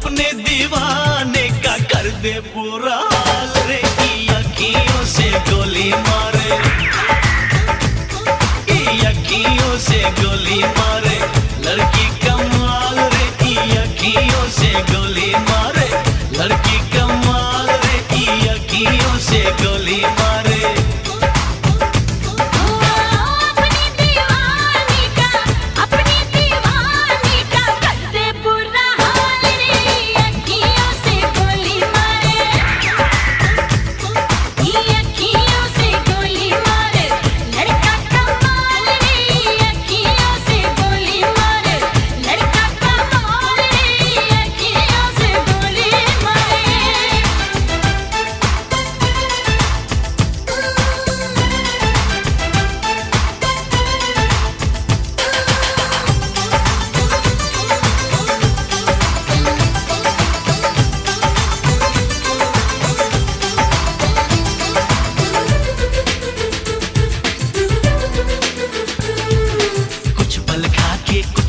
अपने दीवाने का कर दे बुरा हाल रे, की अखियों से गोली मारे, की अखियों से गोली मारे, लड़की कमाल रे, की अखियों से गोली मारे, लड़की कमाल रे, की अखियों से गोली मारे।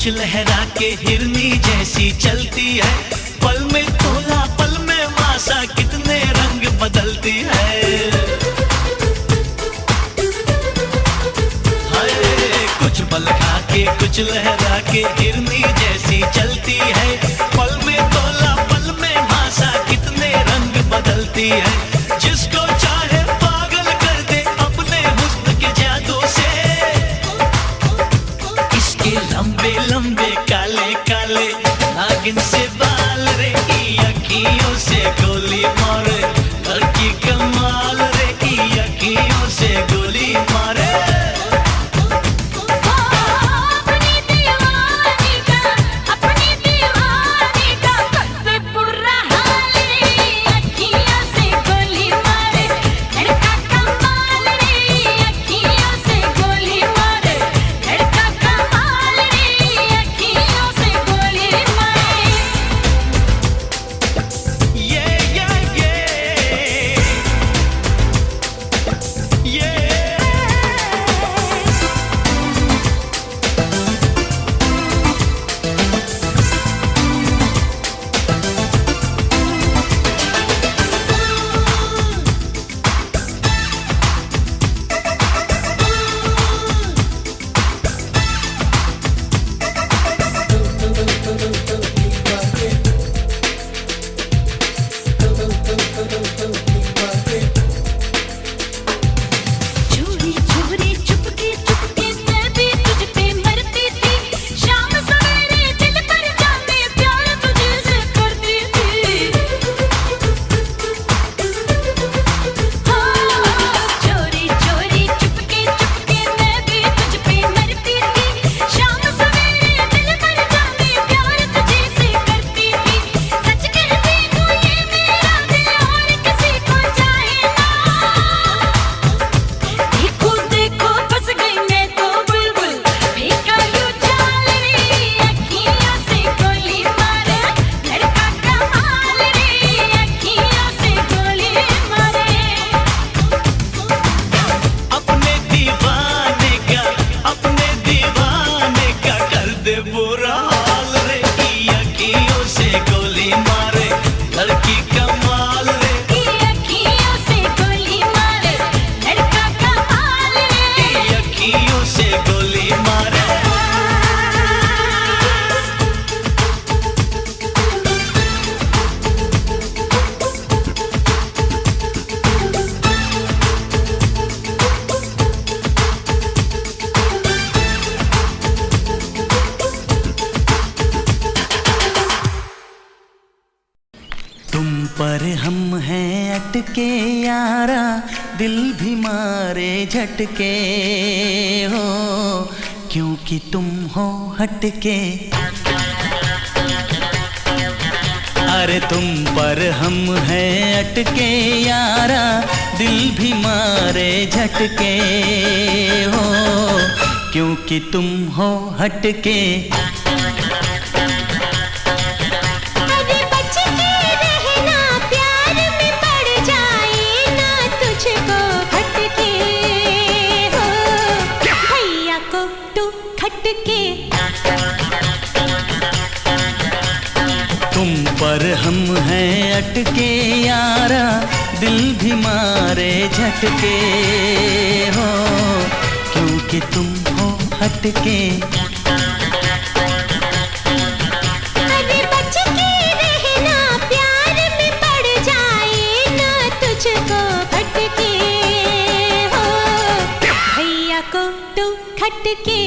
लहरा के हिरनी जैसी चलती है, पल में तोला पल में मासा, कितने रंग बदलती है। हाय कुछ पल खा के कुछ लहरा के हिरनी जैसी चलती है, पल में तोला पल में मासा, कितने रंग बदलती है। जिसको चाहे पागल कर दे अपने हुस्न के जादू से, इसके लंबे लंबे काले काले नागिन से बाल रे, की अखियों से गोली मारे, लड़की कमाल रे, की अखियों से गोली मारे। पर हम हैं अटके यारा, दिल भी मारे झटके हो, क्योंकि तुम हो हटके। अरे तुम पर हम हैं अटके यारा, दिल भी मारे झटके हो, क्योंकि तुम हो हटके। तुम पर अटके यारा, दिल भी मारे झटके हो, क्योंकि तुम हो हटके। अरे बच के रहना, प्यार में पड़ जाए ना तुझको भटके हो, भैया को तू खटके।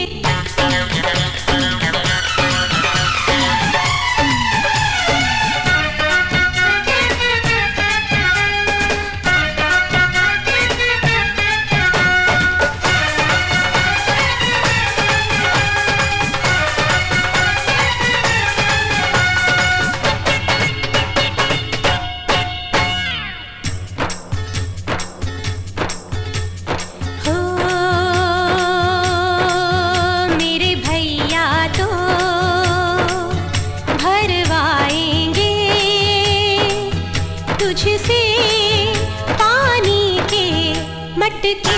तुझसे पानी के मटके।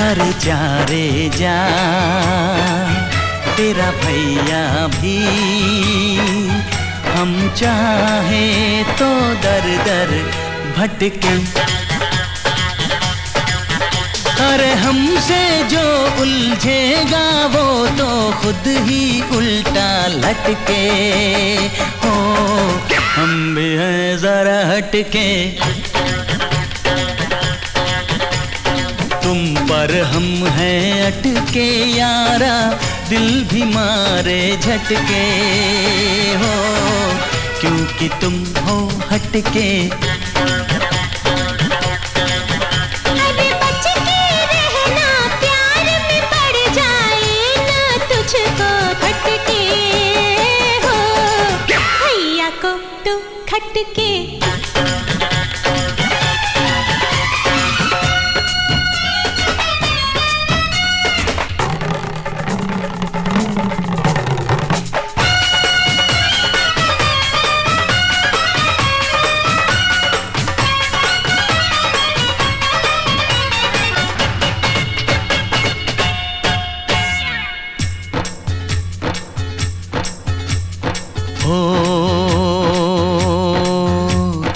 अरे जा रे जा, तेरा भैया भी हम चाहे तो दर दर भटके। अरे हमसे जो उलझेगा वो तो खुद ही उल्टा लटके हो, हम भी हैं जरा हटके। तुम पर हम हैं अटके यारा, दिल भी मारे झटके हो, क्योंकि तुम हो हटके। खटके।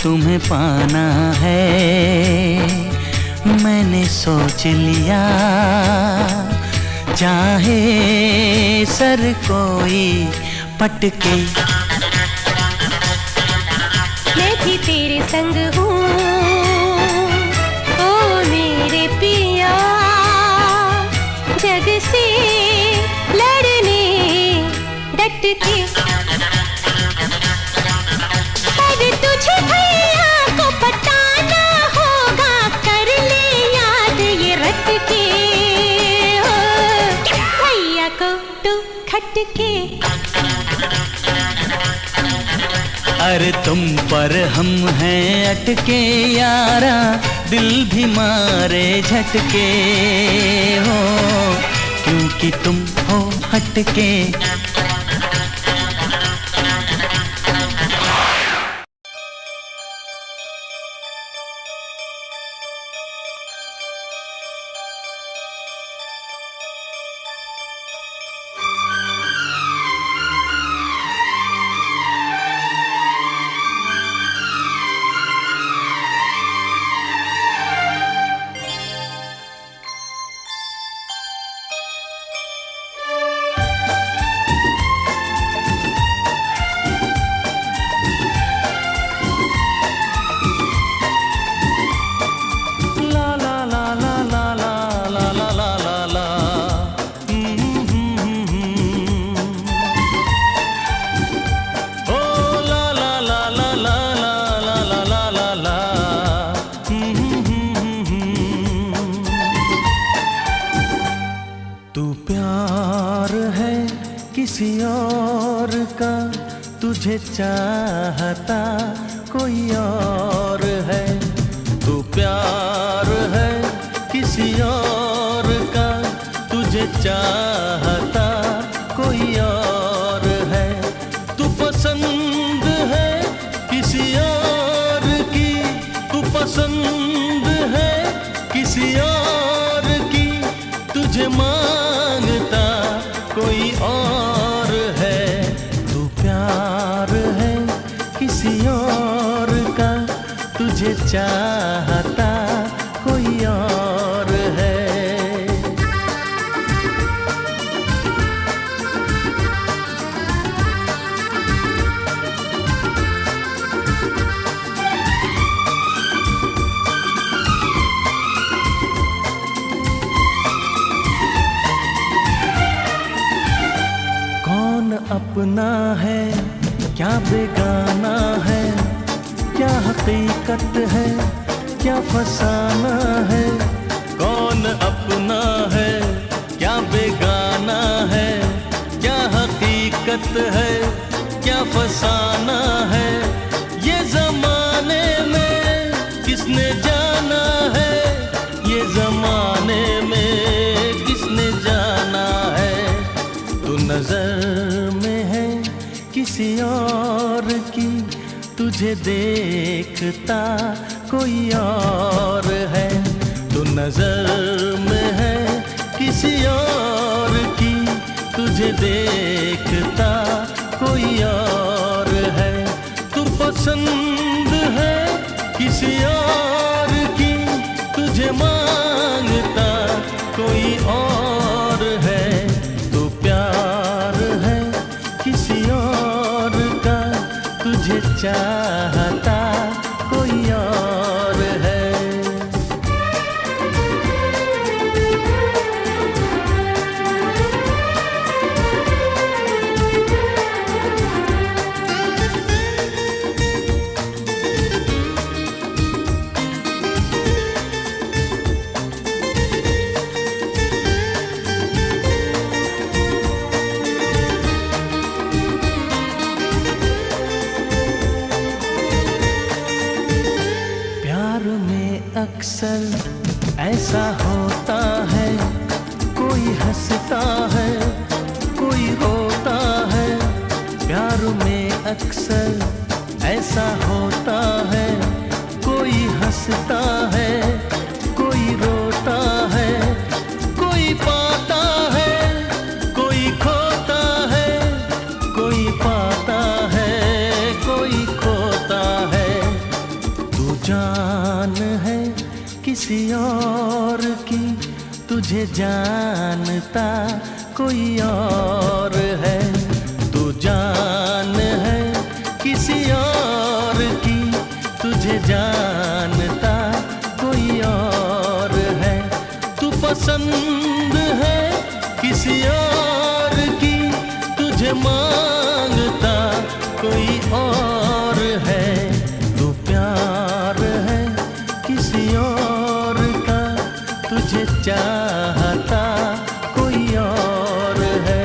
तुम्हें पाना है मैंने सोच लिया, चाहे सर कोई पटके। मैं भी तेरे संग हूँ ओ मेरे पिया, जग से लड़ने डट के। तुझे भैया को बताना होगा, कर ले याद ये रट के हो, भैया को तू खटके। अरे तुम पर हम हैं अटके यारा, दिल भी मारे झटके हो, क्योंकि तुम हो हटके। किसी और का तुझे चाहता कोई और है, तू प्यार है किसी और का तुझे चाहता कोई और है, तू पसंद है किसी और की, तू पसंद है किसी और की, तुझे मांगता कोई और है, तू प्यार है चाहता कोई और है। कौन अपना है क्या बेगाना है, क्या हकीकत है क्या फसाना है। कौन अपना है क्या बेगाना है, क्या हकीकत है क्या फसाना है। ये जमाने में किसने जाना है, ये जमाने में किसने जाना है। तू नजर में है किसी और की, तुझे देखता कोई और है। तू नजर में है किसी और की, तुझे देखता कोई और है। तू पसंद है किसी और की, तुझे मांगता कोई और है। तू प्यार है किसी और का, तुझे चाहता कोई और है। अक्सर ऐसा होता है, कोई हंसता है कोई रोता है। प्यार में अक्सर ऐसा होता है, कोई हंसता है कोई रोता है। कोई पाता है कोई खोता है, कोई पाता है कोई खोता है। तू जान है किसी और की, तुझे जानता कोई और है। तू जान है किसी और की, तुझे जानता कोई और है। तू पसंद है किसी और की, तुझे मांगता कोई और है। तू प्यार है किसी और का, तुझे चाहता कोई और है।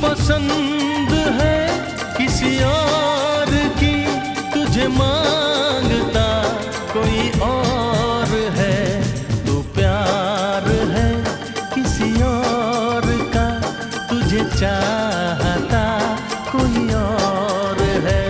पसंद है किसी और की, तुझे मांगता कोई और है। तू प्यार है किसी और का, तुझे चाहता कोई और है।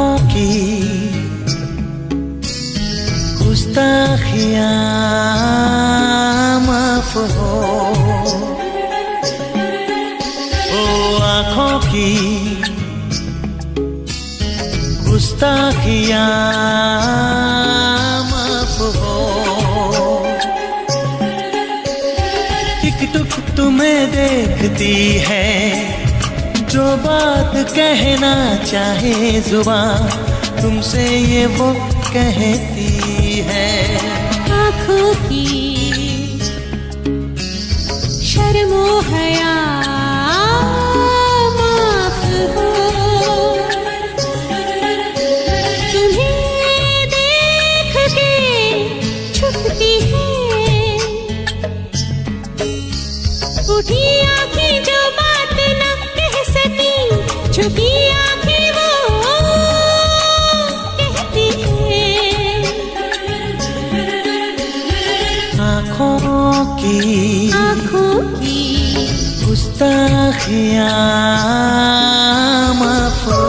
आँखों की गुस्ताखियाँ माफ हो, ओ आँखों की गुस्ताखियाँ माफ हो। टिक टुक तुम्हें देखती है, जो बात कहना चाहे जुबान तुमसे ये वो कहती है। आँखों की शर्मो हया माफ हो, तुम्हें देख के छुपती है, उठी आँखें जो बात न कह सकी, छुपी आँखें वो कहती है। आँखों की गुस्ताखियाँ माफ हो।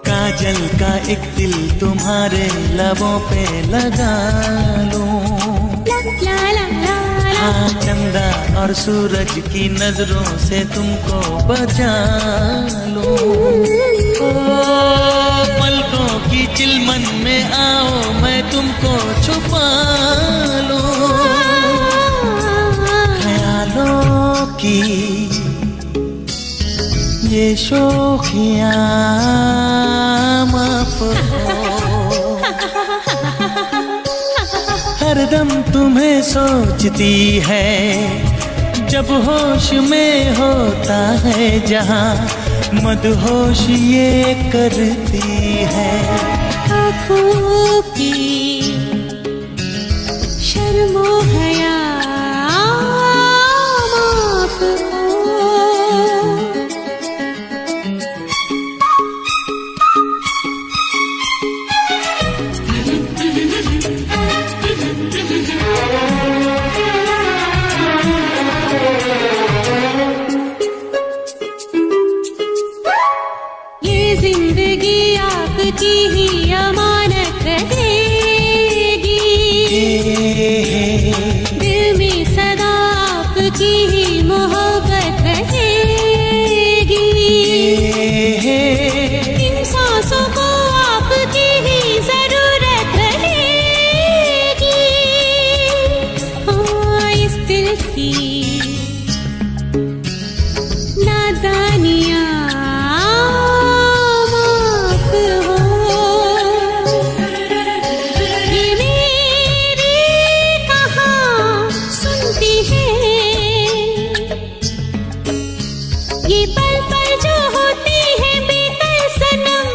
काजल का एक दिल तुम्हारे लबों पे लगा लूं, हाँ चंदा और सूरज की नजरों से तुमको बचा लूं। ओ पलकों की चिलमन में आओ मैं तुमको छुपा लूं, ख्यालों की ये शोखियाँ माफ हो। हरदम तुम्हें सोचती है, जब होश में होता है जहाँ मदहोश ये करती है। आँखों की शर्मो हया माफ हो। ये जिंदगी आपकी ही अमानत रहेगी, दिल में सदा आपकी ही मोहब्बत रहेगी, इन सांसों को आपकी ही जरूरत रहेगी। हाँ इस दिल की नादानियाँ माफ हो, ये मेरी कहाँ सुनती है, ये पल पल जो होती है बेकल सनम,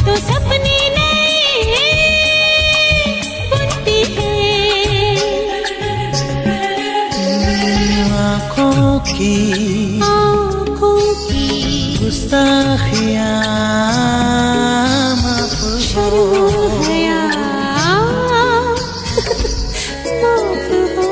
तो सपने नए बुनती है। आँखों की गुस्ताखियाँ माफ शर्मो हो। हया माफ हो।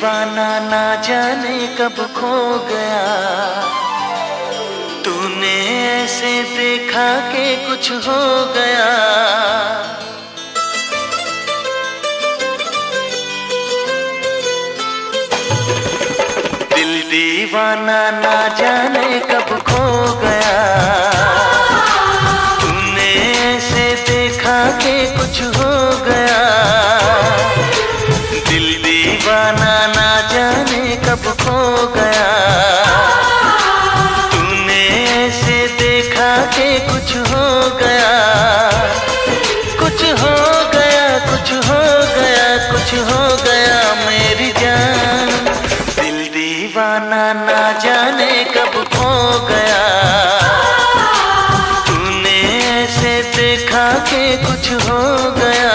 दीवाना ना जाने कब खो गया, तूने ऐसे देखा कि कुछ हो गया। दिल दीवाना ना जाने कब खो गया, तूने ऐसे देखा कि कुछ हो गया। दिल दीवाना ना जाने कब खो गया, तूने ऐसे देखा कि कुछ हो गया। कुछ हो गया, कुछ हो गया, कुछ हो गया मेरी जान। दिल दीवाना ना जाने कब खो गया, तूने ऐसे देखा कि कुछ हो गया।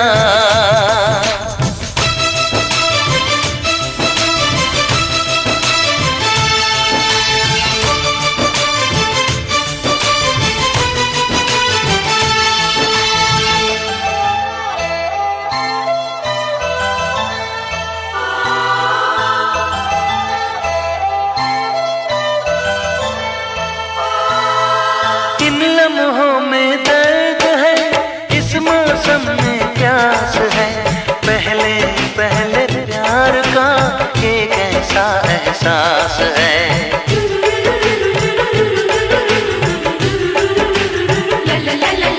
लम्हों में दर्द है, इस मौसम में प्यास है। पहले पहले प्यार का ये कैसा एहसास है।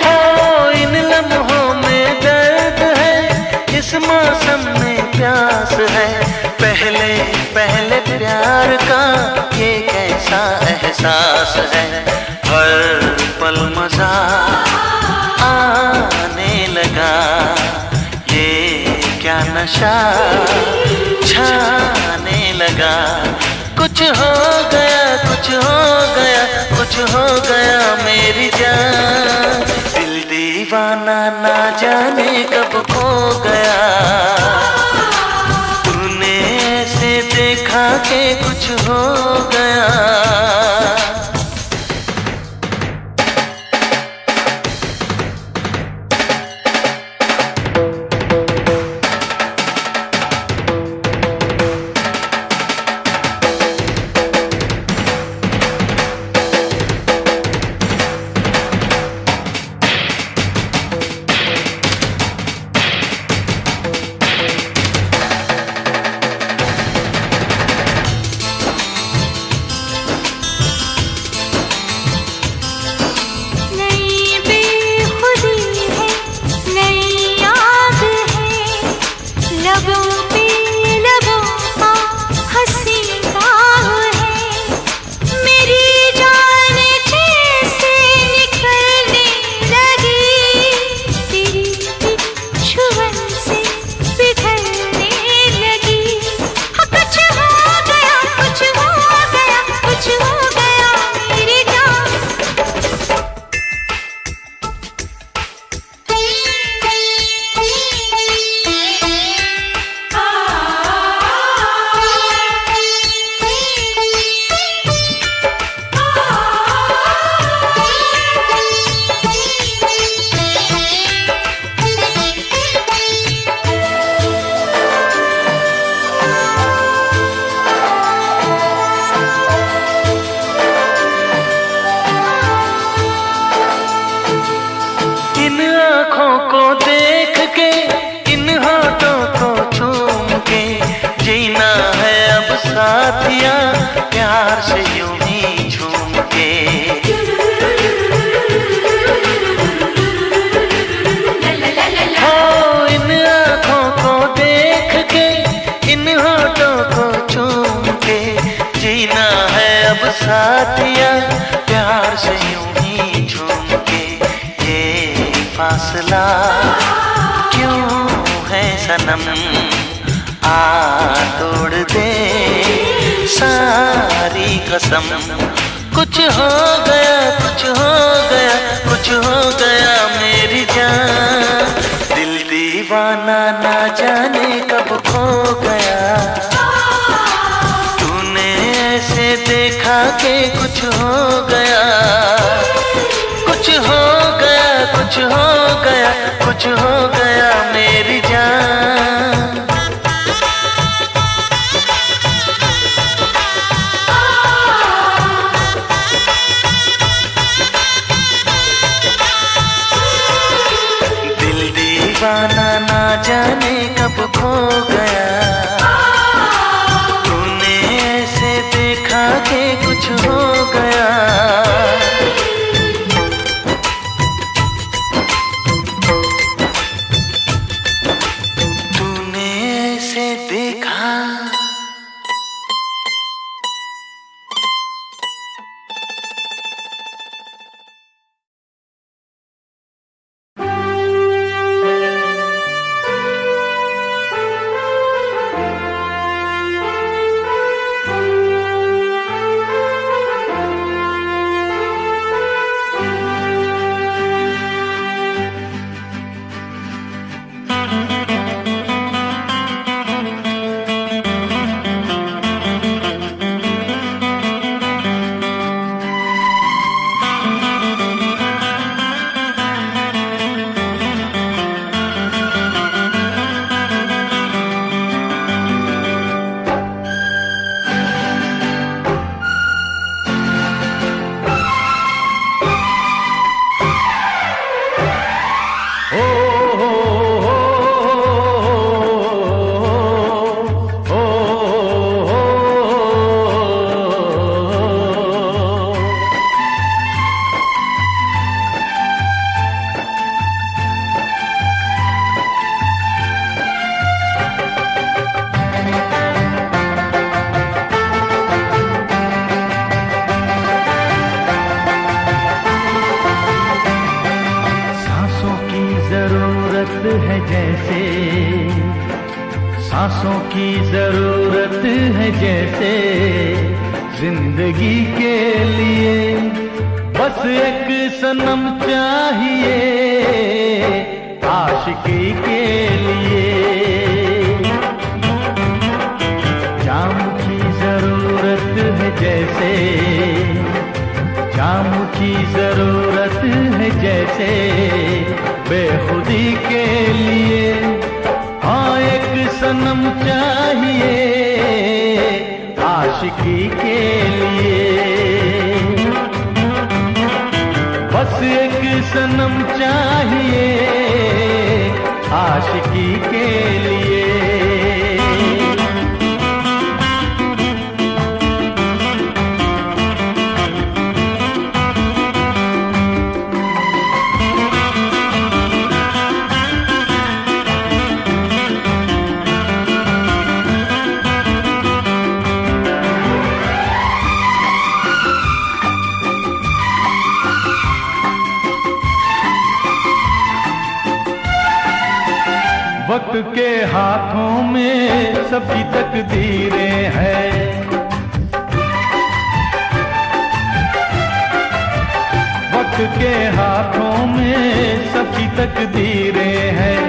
ओ इन लम्हों में दर्द है, इस मौसम में प्यास है। पहले पहले प्यार का ये कैसा एहसास है। हर पल मजा आने लगा, ये क्या नशा छाने लगा। कुछ हो गया, कुछ हो गया, कुछ हो गया मेरी जान। दिल दीवाना ना जाने कब खो गया, तूने ऐसे देखा कि कुछ हो गया। साथिया प्यार से यूं ही झूम के। हो इन आँखों को देख के, इन होठों को चूम के, जीना है अब साथिया प्यार से यूं ही झूम के। ये फासला क्यों है सनम, आ तोड़ दे सारी कसम। कुछ हो गया, कुछ हो गया, कुछ हो गया मेरी जान। दिल दीवाना ना जाने कब खो गया, तूने ऐसे देखा कि कुछ हो गया। कुछ हो गया, कुछ हो गया, कुछ हो गया मेरी जान। देखा। सांसों की जरूरत है जैसे जिंदगी के लिए, बस एक सनम चाहिए आशिकी के लिए। जाम की जरूरत है जैसे, जाम की जरूरत है जैसे बेखुदी के लिए। हाँ एक सनम चाहिए आशिकी के लिए, बस एक सनम चाहिए आशिकी के लिए। वक्त के हाथों में सबकी तकदीरें हैं, वक्त के हाथों में सबकी तकदीरें हैं।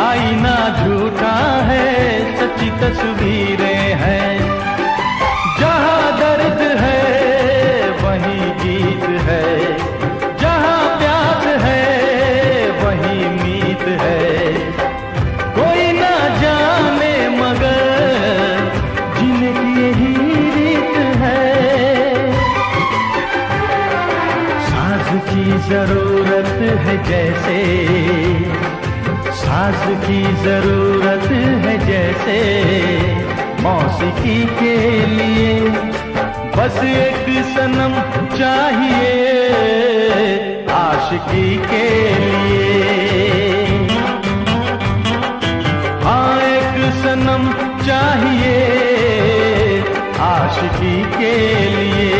आईना झूठा है सच्ची तस्वीरें हैं, जहाँ दर्द है वहीं जीत है, जहाँ प्यास है वहीं मीत है। कोई ना जाने मगर जीने की यही रीत है। साज की जरूरत है जैसे, साज की जरूरत है जैसे मौसीकी के लिए, बस एक सनम चाहिए आशिकी के लिए। हाँ एक सनम चाहिए आशिकी के लिए।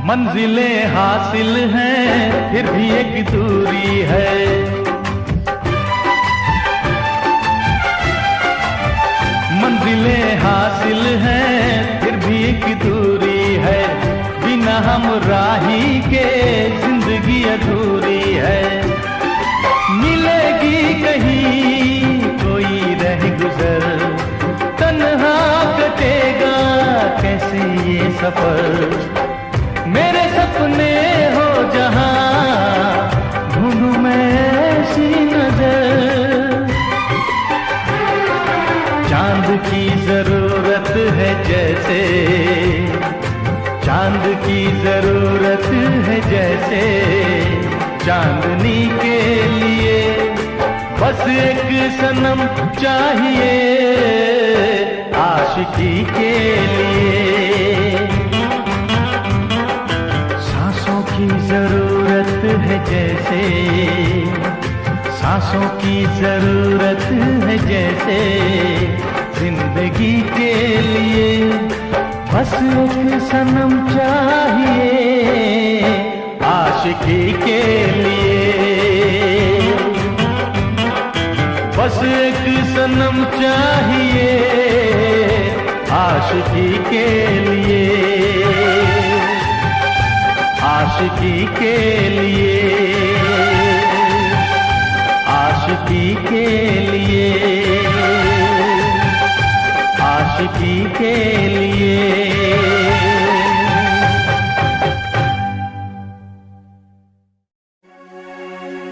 मंजिलें हासिल हैं फिर भी एक दूरी है, मंजिलें हासिल हैं फिर भी एक दूरी है। बिना हम राही के जिंदगी अधूरी है। मिलेगी कहीं कोई रह गुजर, तन्हा कटेगा कैसे से ये सफर, मेरे सपने हो जहां ढूंढूं मैं ऐसी नजर। चांद की जरूरत है जैसे, चांद की जरूरत है जैसे चांदनी के लिए, बस एक सनम चाहिए आशिकी के लिए। सांसों की जरूरत है जैसे, सांसों की जरूरत है जैसे जिंदगी के लिए, बस एक सनम चाहिए आशिकी के लिए। बस एक सनम चाहिए आशिकी के लिए, आशिकी के लिए, आशिकी के लिए, आशिकी के लिए।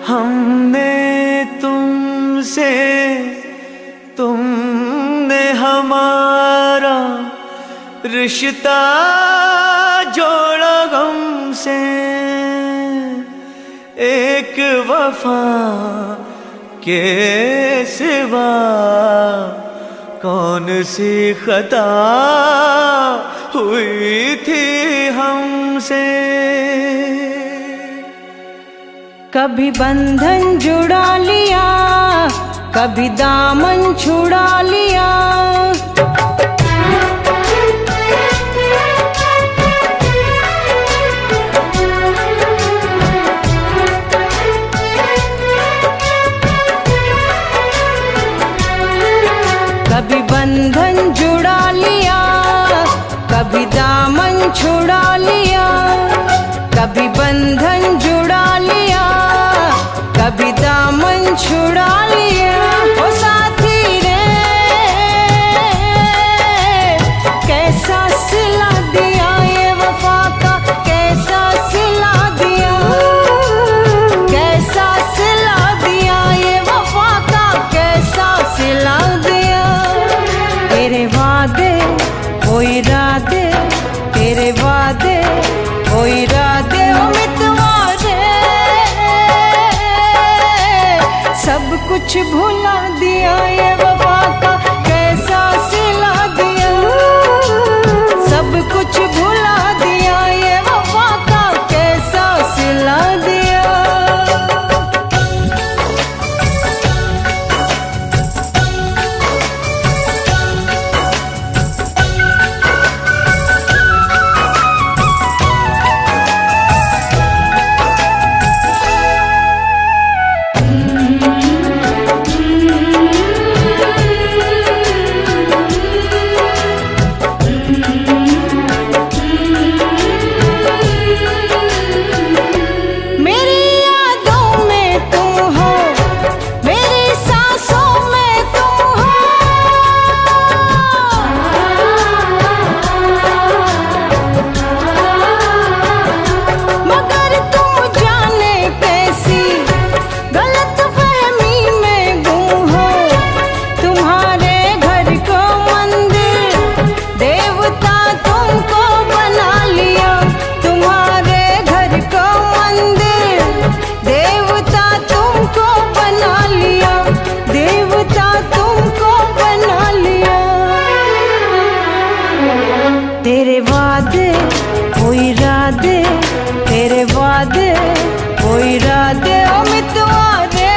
हमने तुमसे, तुमने हमारा रिश्ता जोड़ा गम से, एक वफा के सिवा कौन सी खता हुई थी हमसे। कभी बंधन जुड़ा लिया, कभी दामन छुड़ा लिया। कभी बंधन जुड़ा लिया, कभी दामन छुड़ा लिया। कभी बंधन जुड़ा लिया, कभी दामन छुड़ा लिया। ओ साथी रे कैसा सिला दिया ये वफा का, कैसा सिला दिया, कैसा सिला दिया ये वफा का, कैसा सिला दिया। तेरे वादे वो इरादे, तेरे वादे वो इरादे ओ मितवारे, सब कुछ भुला दिया ये वफा का, कैसा सिला दिया। सब कुछ भुला दिया ये वफा का, कैसा सिला दिया। तेरे वादे वो इरादे, तेरे वादे वो इरादे ओ मितवारे,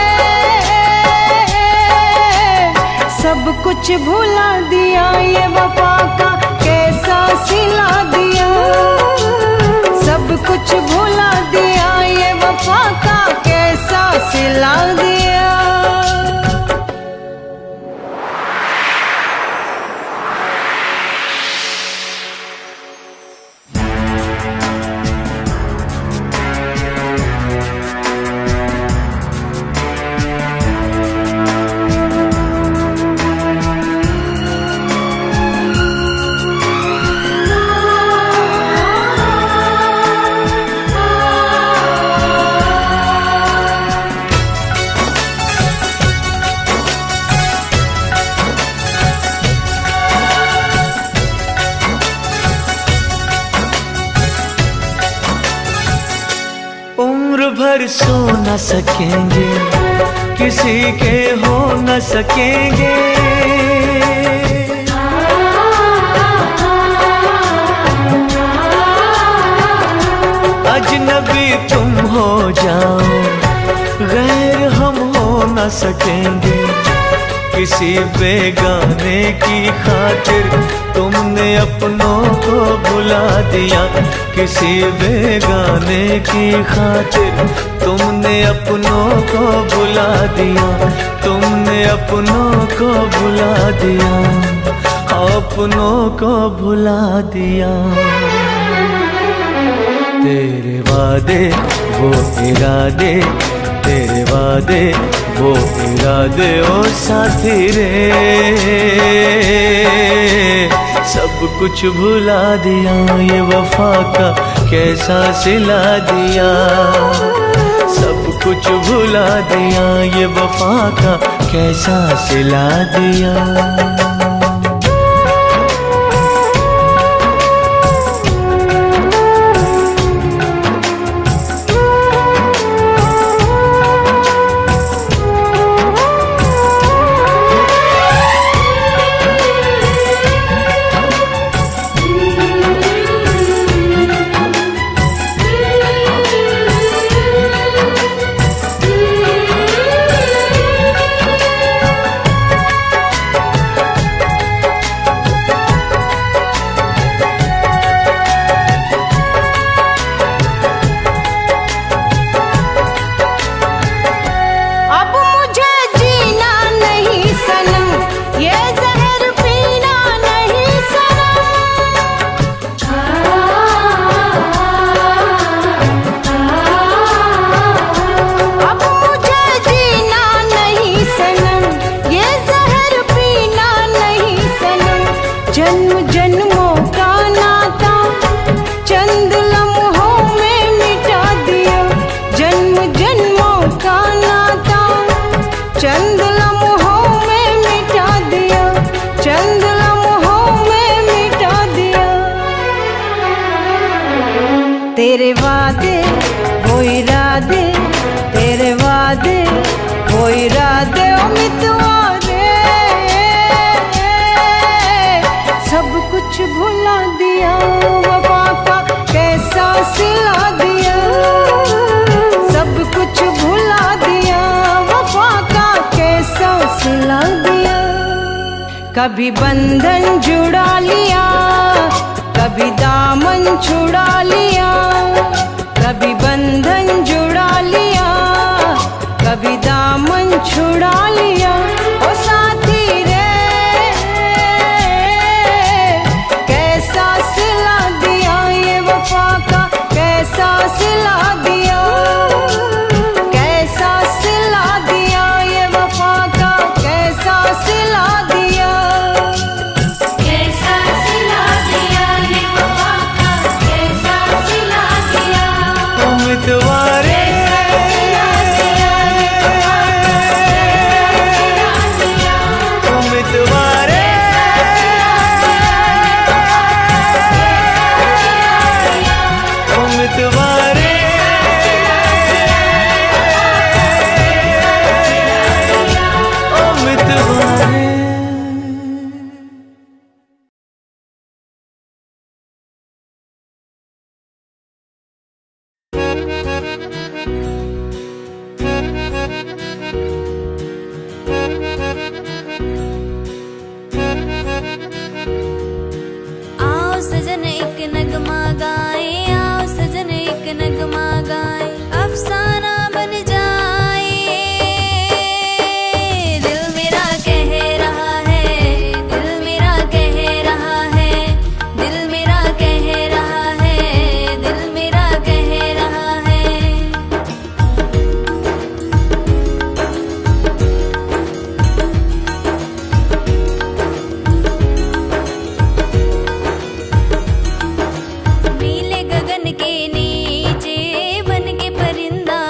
सब कुछ भुला दिया ये वफा का, कैसा सिला दिया। सब कुछ भुला दिया ये वफा का, कैसा सिला दिया। पर सो न सकेंगे, किसी के हो न सकेंगे। अजनबी तुम हो जाओ, गैर हम हो न सकेंगे। किसी बेगाने की खातिर तुमने अपनों को भुला दिया, किसी बेगाने की खातिर तुमने अपनों को भुला दिया, तुमने अपनों को भुला दिया, अपनों को भुला दिया। तेरे वादे वो इरादे, तेरे वादे वो इरादे ओ साथी रे, सब कुछ भुला दिया, ये वफा का कैसा सिला दिया। सब कुछ भुला दिया, ये वफा का कैसा सिला दिया। तेरे वादे वो इरादे, तेरे वादे वो इरादे ओ मितवारे, सब कुछ भुला दिया, वफा का कैसा सिला दिया। सब कुछ भुला दिया, वफा का कैसा सिला दिया। कभी बंधन जुड़ा लिया, कभी दामन छुड़ा लिया, कभी बंधन जुड़ा लिया, कभी दामन छुड़ा लिया। ओ साथी रे, कैसा सिला दिया, ये वफा का कैसा सिला दिया, कैसा सिला दिया, ये वफा का कैसा सिला दिया। कैसा सिला दिया, ये वफा का कैसा सिला दिया। उम्मीदवारे उम्मीदवारे उम्मीदवारे उम्मीदवारे। आओ सजन एक नगमा गाए, आओ सजन एक नगमा गाए, अफसाना बन जाए। दिल मेरा कह रहा है, दिल मेरा कह रहा है, दिल मेरा कह रहा है, दिल मेरा कह रहा है। नीले गगन के नीचे बन के परिंदा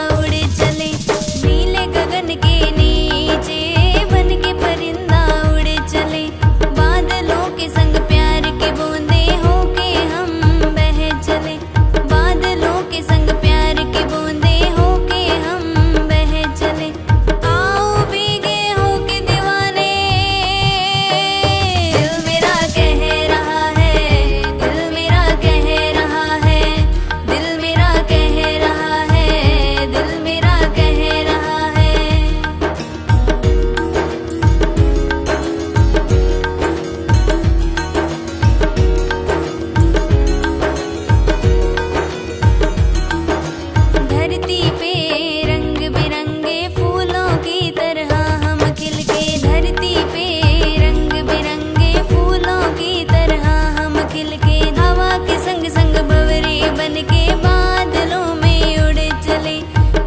हवा के संग संग भंवरी बन के बादलों में उड़ चले,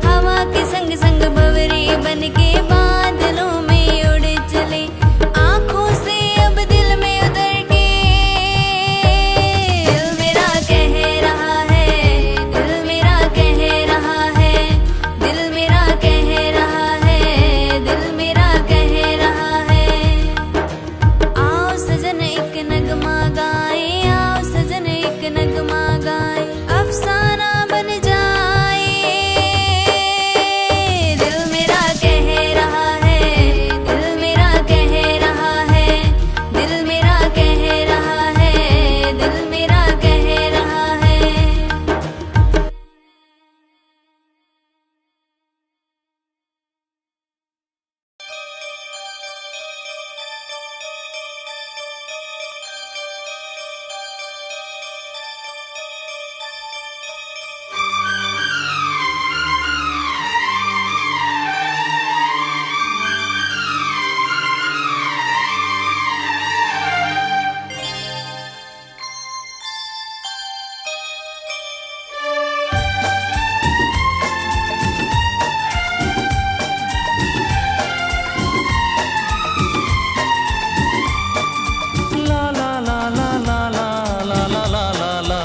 हवा के संग संग भंवरी बन के बादलों में उड़ चले। आँखों से अब दिल में उतर के दिल मेरा कह रहा है, दिल मेरा कह रहा है, दिल मेरा कह रहा है, दिल मेरा कह रहा है। आओ सजन एक नगमा गाए, आओ सजन एक नगमा गाए, अफसाना बन जाए। दिल मेरा कह रहा है, दिल मेरा कह रहा है, दिल मेरा कह रहा है, दिल मेरा कह रहा है। ला ला ला ला ला ला ला ला ला ला।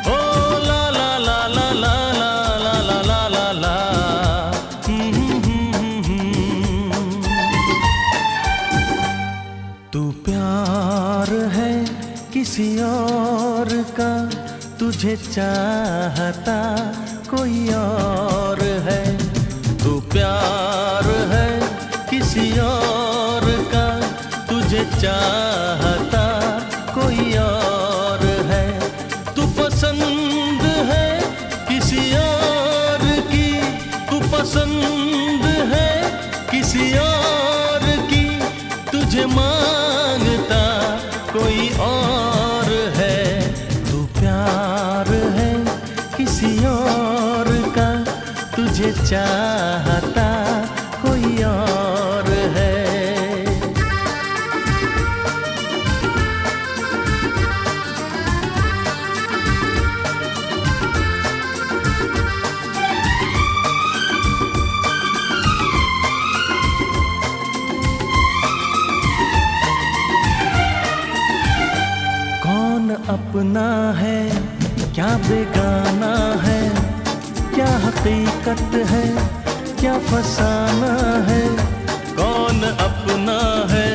ओ ला ला ला ला ला ला ला ला ला ला। तू प्यार है किसी और का, तुझे चाहता कोई और है। तू प्यार है किसी और का, तुझे चाहता कोई और है। तू पसंद है किसी और की, तू पसंद है किसी और की, तुझे मांगता कोई और है। तू प्यार है किसी और का, तुझे चाहता कोई और है। कौन अपना है क्या बेगाना है, क्या हकीकत है क्या फसाना है। कौन अपना है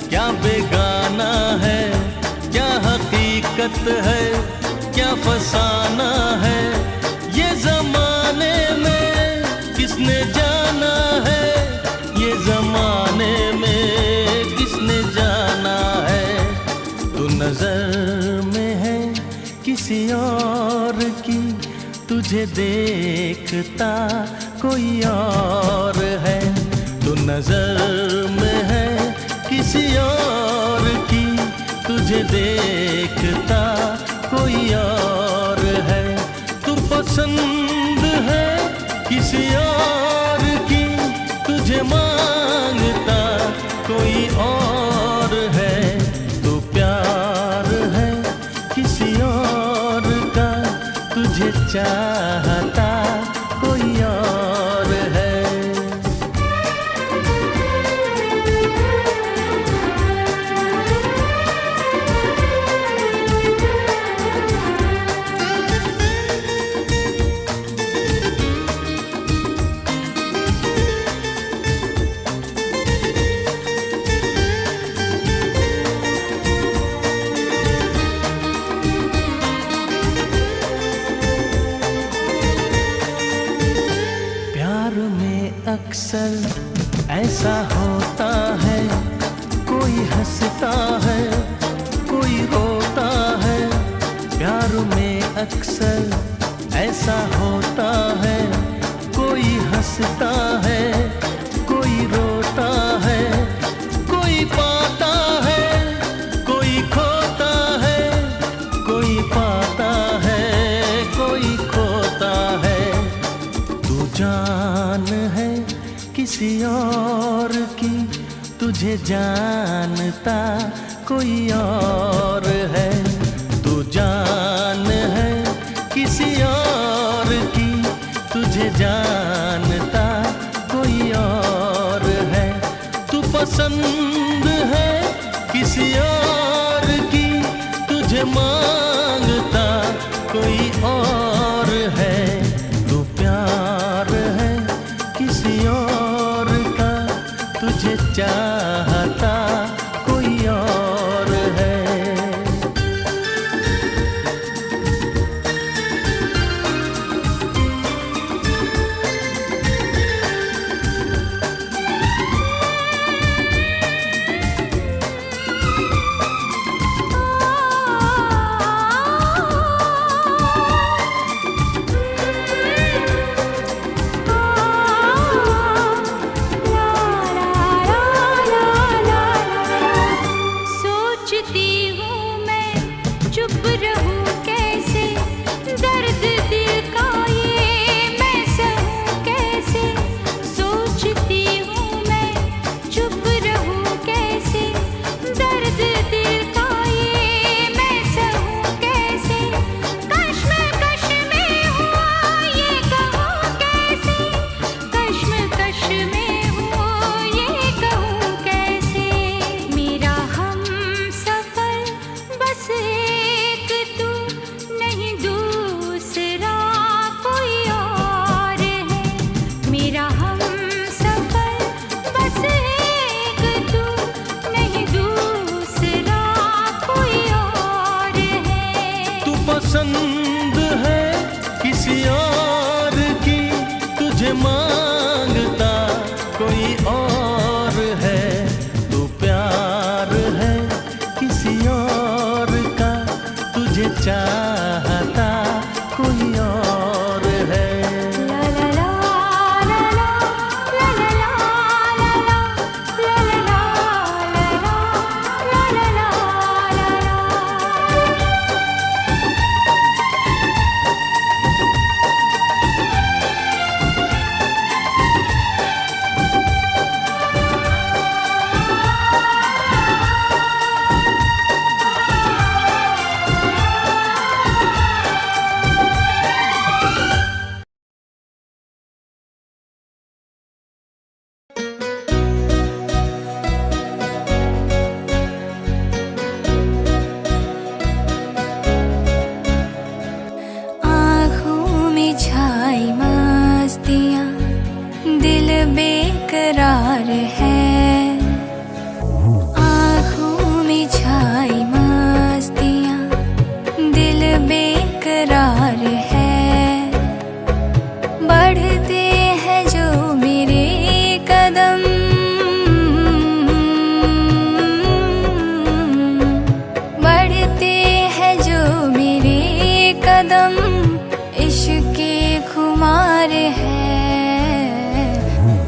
क्या बेगाना है, क्या हकीकत है क्या फसाना है। ये जमाने में किसने जाना है, ये जमाने में किसने जाना है। तू नजर में है किसी और की, तुझे देखता कोई और है। तू नजर में है किसी और की, तुझे देखता कोई और है। तू पसंद है किसी और की, तुझे मांगता कोई और है। तू प्यार है किसी और का, तुझे चाहता कोई और है। तुझे जानता कोई और है। तू जान है किसी और की, तुझे जानता कोई और है। तू पसंद है किसी और की, तुझे मांगता कोई और है। तू प्यार है किसी और का, तुझे चाहता कोई और है। सोचती हूँ मैं चुप रहूँ कैसे, दर्द दिल का ये मैं सहूँ कैसे। सोचती हूँ मैं चुप रहूँ कैसे, दर्द दिल का ये मैं सहूँ कैसे। कश्मकश में हूँ ये कहूँ कैसे, कश्मकश में हूँ ये कहूँ कैसे। मेरा हमसफर बस एक तू, नहीं दूसरा कोई और है। मेरा हमसफर बस एक तू, नहीं दूसरा कोई और है। तू पसंद है किसी और की, तुझे मांगता कोई और है। तू प्यार है किसी और का, तुझे चाहता कोई और है। ला ला ला ला ला ला ला ला ला ला ला ला ला ला आँखों में छाई मस्तियाँ, दिल बेकरार है। आँखों में छाई मस्तियाँ, दिल बेकरार है। बढ़ते हैं जो मेरे कदम, बढ़ते हैं जो मेरे कदम, इश्क़ खुमार है।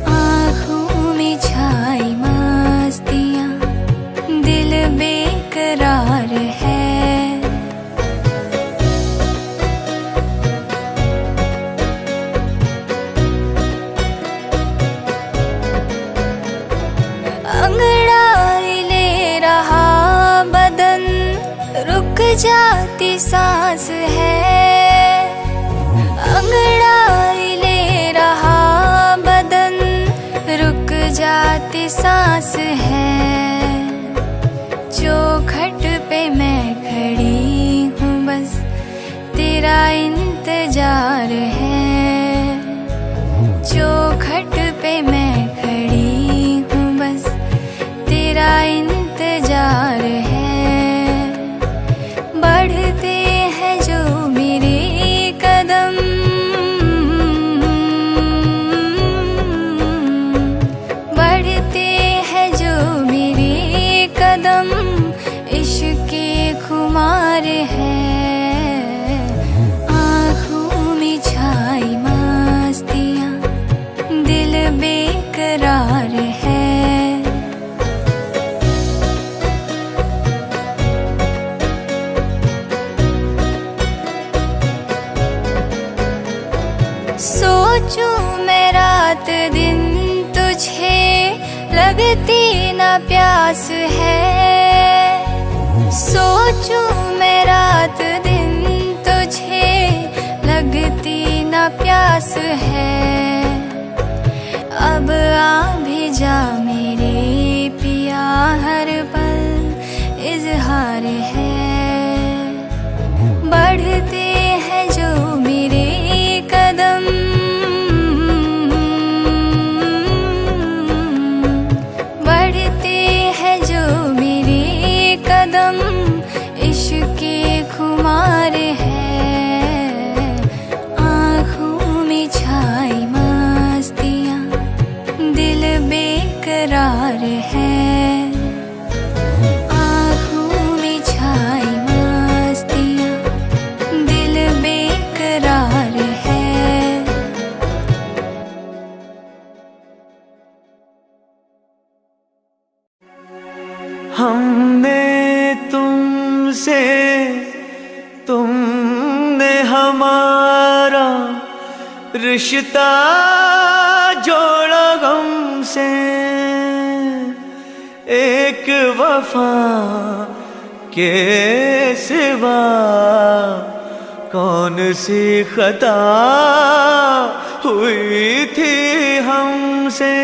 आँखों में छाई मस्तियाँ, दिल बेकरार है। अंगड़ाई ले रहा बदन, रुक जाती सांस है। अंगड़ाई ले रहा बदन, रुक जाती सांस है। चौखट पे मैं खड़ी हूँ बस, तेरा इंतजार है। चौखट पे मैं खड़ी हूँ बस, तेरा इंतजार है। बढ़ते हैं जो मेरे कदम, बढ़ते हैं जो मेरे कदम, इश्क़ खुमार है। आँखों में छाई मस्तियाँ, दिल बेकरार है। सोचूं मैं रात दिन तुझे, लग लगती न प्यास है, सोचूं मैं रात दिन तुझे, लगती न प्यास है। अब आ भी जा मेरे पिया, हर पल इजहार है। बढ़ते हैं जो मेरे कदम, बढ़ते हैं जो मेरे कदम, इश्क के खुमार है। आँखों में छाई मस्तियाँ, दिल बेकरार है। आँखों में छाई मस्तियाँ, दिल बेकरार है। हमने तुमसे, तुमने हमारा रिश्ता जोड़ा गम से। एक वफा के सिवा कौन सी खता हुई थी हमसे।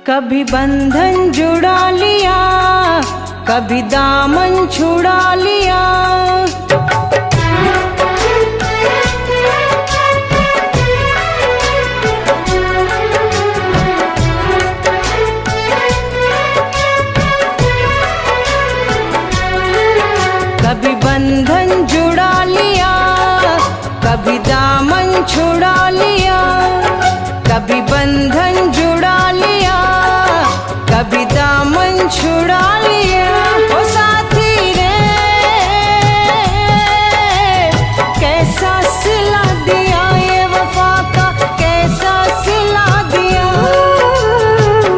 कभी बंधन जुड़ा लिया, कभी दामन छुड़ा लिया। कभी बंधन जुड़ा लिया, कभी दामन छुड़ा लिया। कभी बंधन जुड़ा लिया, कभी दामन छुड़ा लिया। ओ साथी रे, कैसा सिला दिया ये वफा का, कैसा सिला दिया,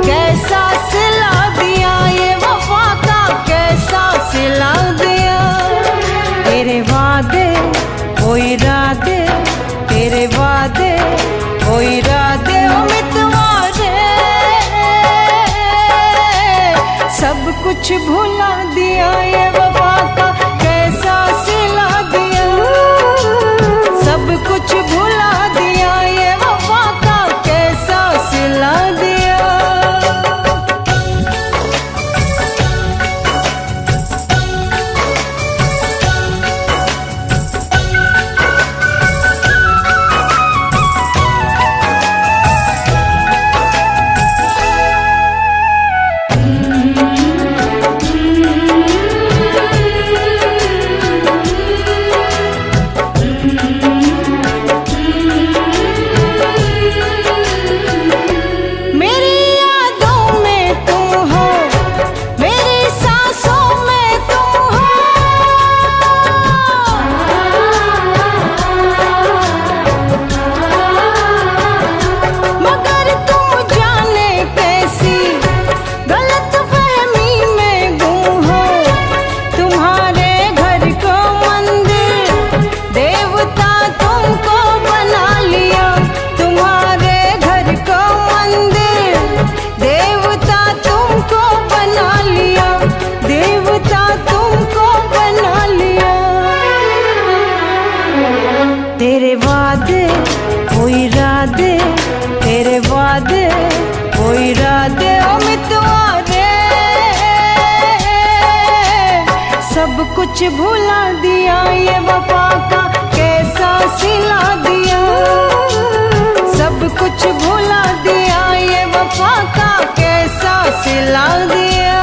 कैसा सिला दिया ये वफा का, कैसा सिला दिया। तेरे वादे ओ इरादे, तेरे वादे ओ इरादे, ओ मितवारे, सब कुछ भुला दिया ये वफा का, कैसा सिला दिया। सब कुछ भुला दिया ये वफा का, कैसा सिला दिया। तेरे वादे ओ इरादे, तेरे वादे ओ इरादे, ओ मितवारे, सब कुछ भुला दिया ये वफा का, कैसा सिला दिया। सब कुछ भुला दिया ये वफा का, कैसा सिला दिया।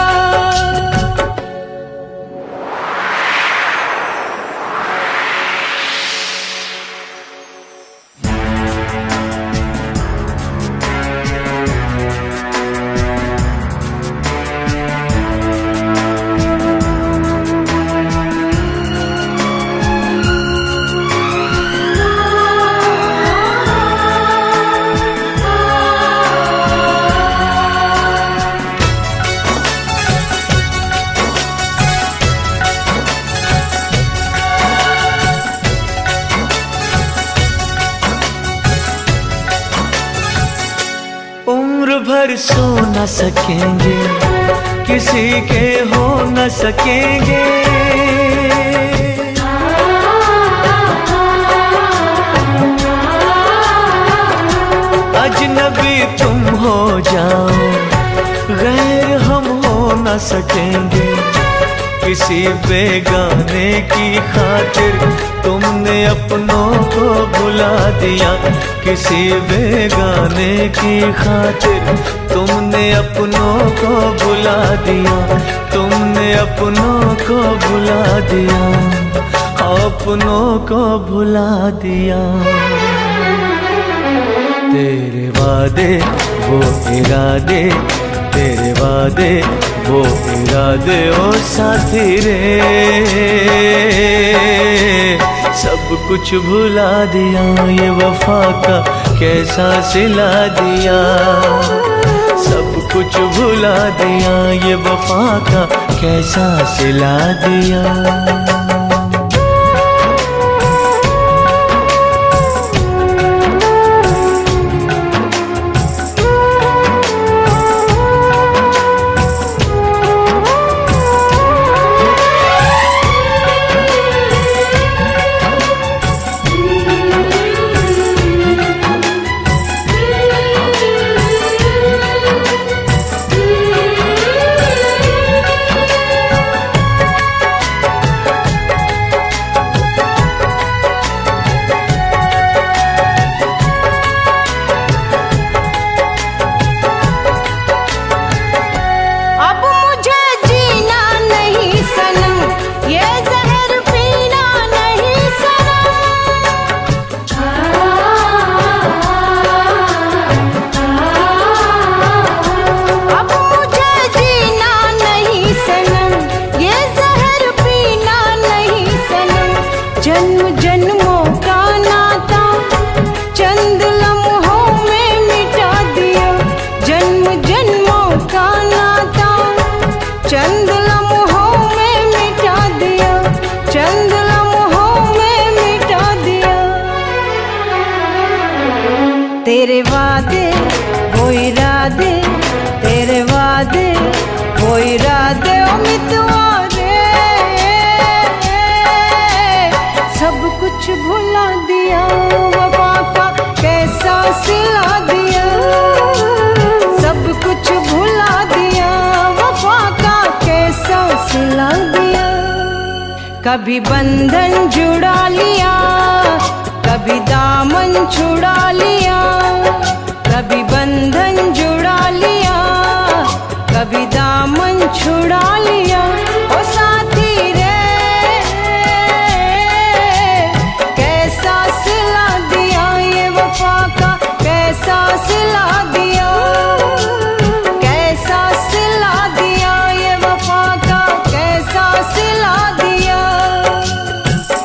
न सकेंगे, किसी के हो न सकेंगे। अजनबी तुम हो जाओ, गैर हम हो न सकेंगे, किसी बेगाने की खातिर तुमने अपनों को भुला दिया। किसी बेगाने की खातिर तुमने अपनों को भुला दिया, तुमने अपनों को भुला दिया, अपनों को भुला दिया। तेरे वादे वो इरादे, तेरे वादे वो इरादे ओ साथी रे, सब कुछ भुला दिया, ये वफा का कैसा सिला दिया। सब कुछ भुला दिया, ये वफा का कैसा सिला दिया। तेरे वादे वो इरादे, तेरे वादे वो इरादे ओ मितवारे, सब कुछ भुला दिया, वफा का कैसा सिला दिया। सब कुछ भुला दिया, वफा का कैसा सिला दिया। कभी बंधन जुड़ा लिया, कभी दामन छुड़ा लिया, कभी बंधन जुड़ा लिया, कभी दामन छुड़ा लिया। ओ साथी रे, कैसा सिला दिया, ये वफा का कैसा सिला दिया, कैसा सिला दिया, ये वफा का कैसा सिला दिया।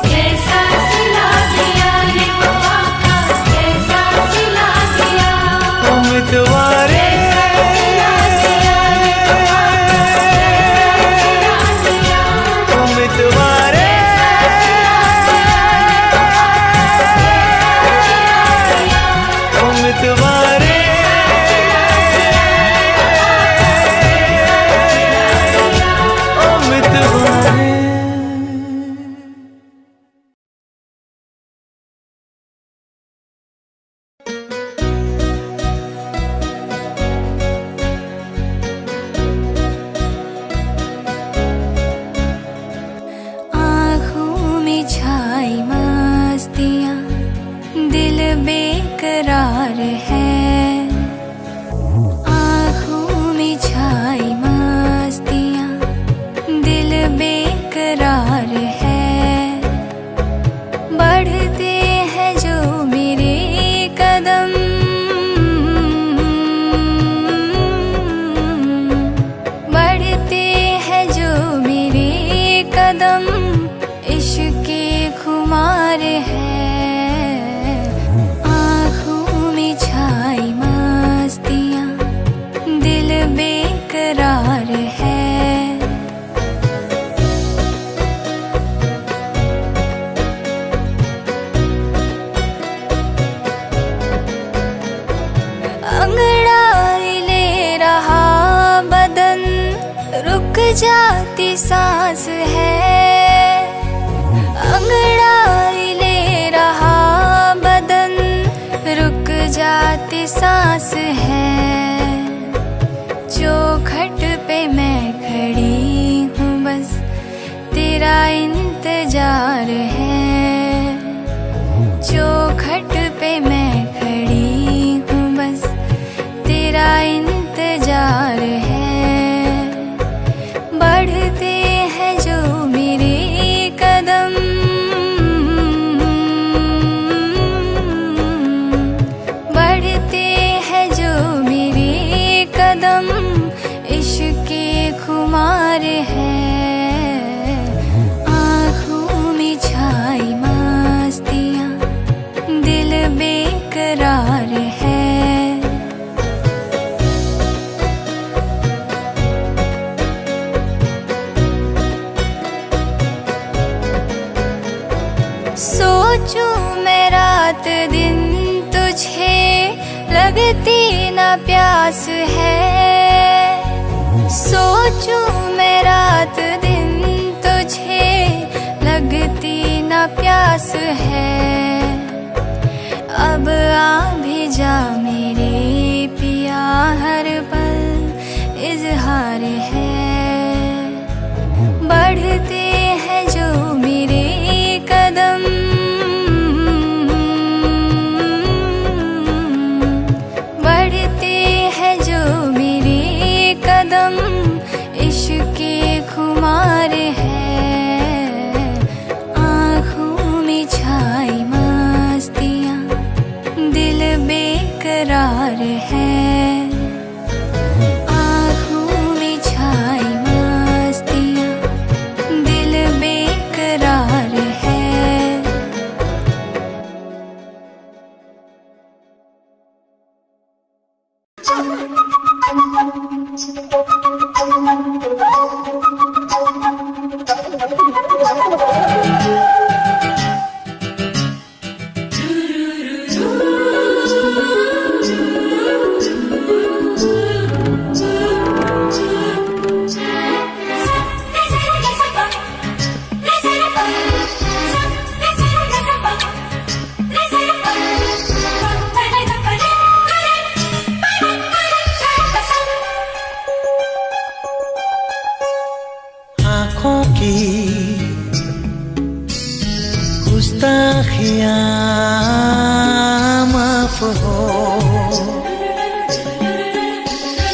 कैसा सिला दिया, ये वफा का कैसा सिला दिया। उम्मीदवारे जाती सांस है, अंगड़ाई ले रहा बदन, रुक जाती सांस है। चौखट पे मैं खड़ी हूँ, बस तेरा इंतजार है। चौखट पे मैं खड़ी हूँ, बस तेरा इंतजार है। बढ़ते हैं जो मेरे कदम, बढ़ते हैं जो मेरे कदम, इश्क़ के खुमार है। आँखों में छाई मस्तियाँ, दिल बेकरार है। सोचूं मैं रात दिन तुझे, लगती ना प्यास है। सोचूं मैं रात दिन तुझे, लगती ना प्यास है। अब आ भी जा मेरे पिया, हर पल इजहार है। बढ़ते हैं जो मेरे कदम, बढ़ते हैं जो मेरे कदम, इश्क़ के खुमार है। आँखों में छाई मस्तियाँ, दिल बेकरार है। आँखों में छाई मस्तियाँ, दिल बेकरार है। आँखों की गुस्ताखियाँ माफ हो,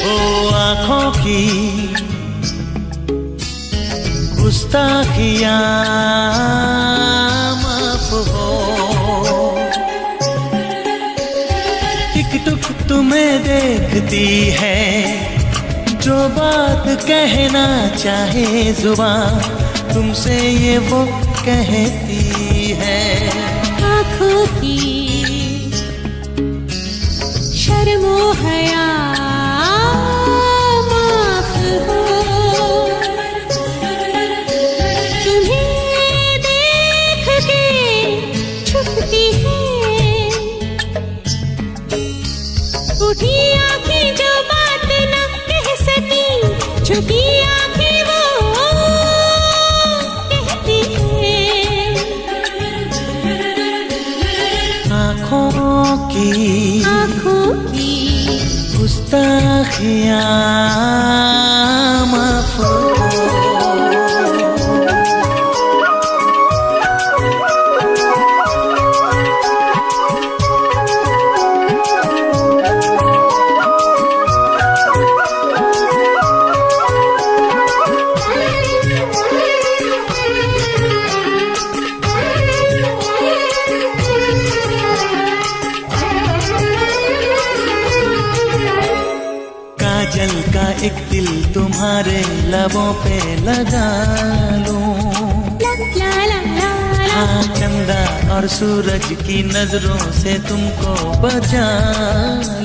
ओ आँखों की गुस्ताखियाँ माफ हो। टिक टुक तुम्हें देखती है, जो बात कहना चाहे जुबान, तुमसे ये वो कहती है। आँखों की शर्मो हया माफ हो, तुम्हें देख के छुपती है, उठी आँखें जो बात न कह सकी, छुपी आँखें वो कहती है। आँखों की गुस्ताखियाँ माफ हो। काजल का एक दिल तुम्हारे लबों पे लगा लूं, हाँ चंदा और सूरज की नजरों से तुमको बचा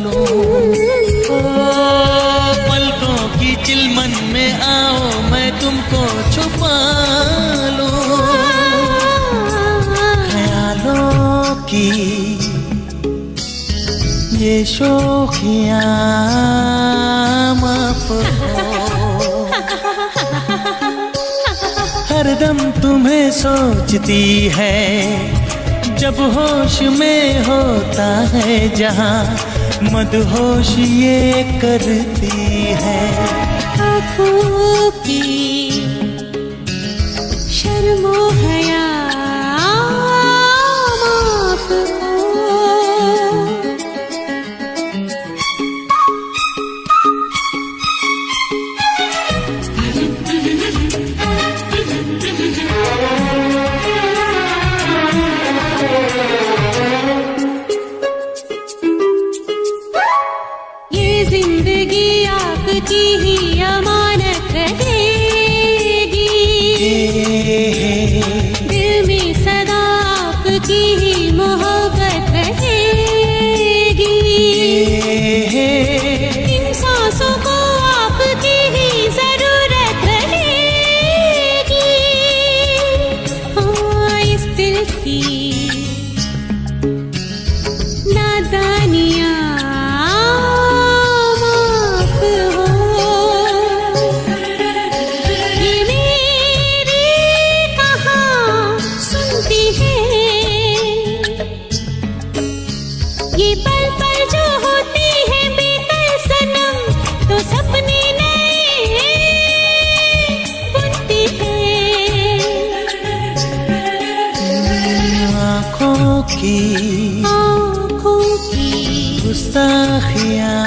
लूं। ओ पलकों की चिलमन में आओ, मैं तुमको छुपा लूं। ख्यालों की ये शोखियाँ माफ हो। दम तुम्हें सोचती है, जब होश में होता है जहां मदहोश ये करती है। आँखों की शर्मो हया माफ हो। ये जिंदगी आपकी ही अमानत रहेगी, दिल में सदा आपकी ही मोहब्बत रहेगी। इन सांसों को आपकी ही जरूरत रहेगी। हाँ, इस दिल की नादानियाँ माफ हो। ये मेरी कहाँ सुनती है, ये पल पल जो होती है बेकल सनम, तो सपने नए बुनती है। आँखों की आँखों की गुस्ताखियाँ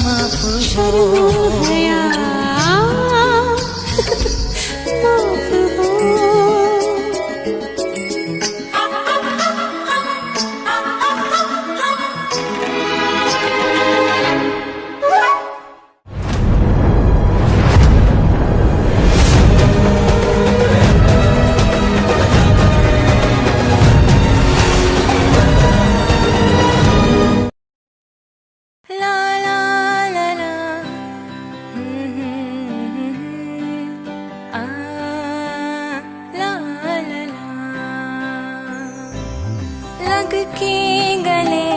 माफ शर्मो हो। हया माफ हो। ला ला ला ला आ ला ला ला लग के गले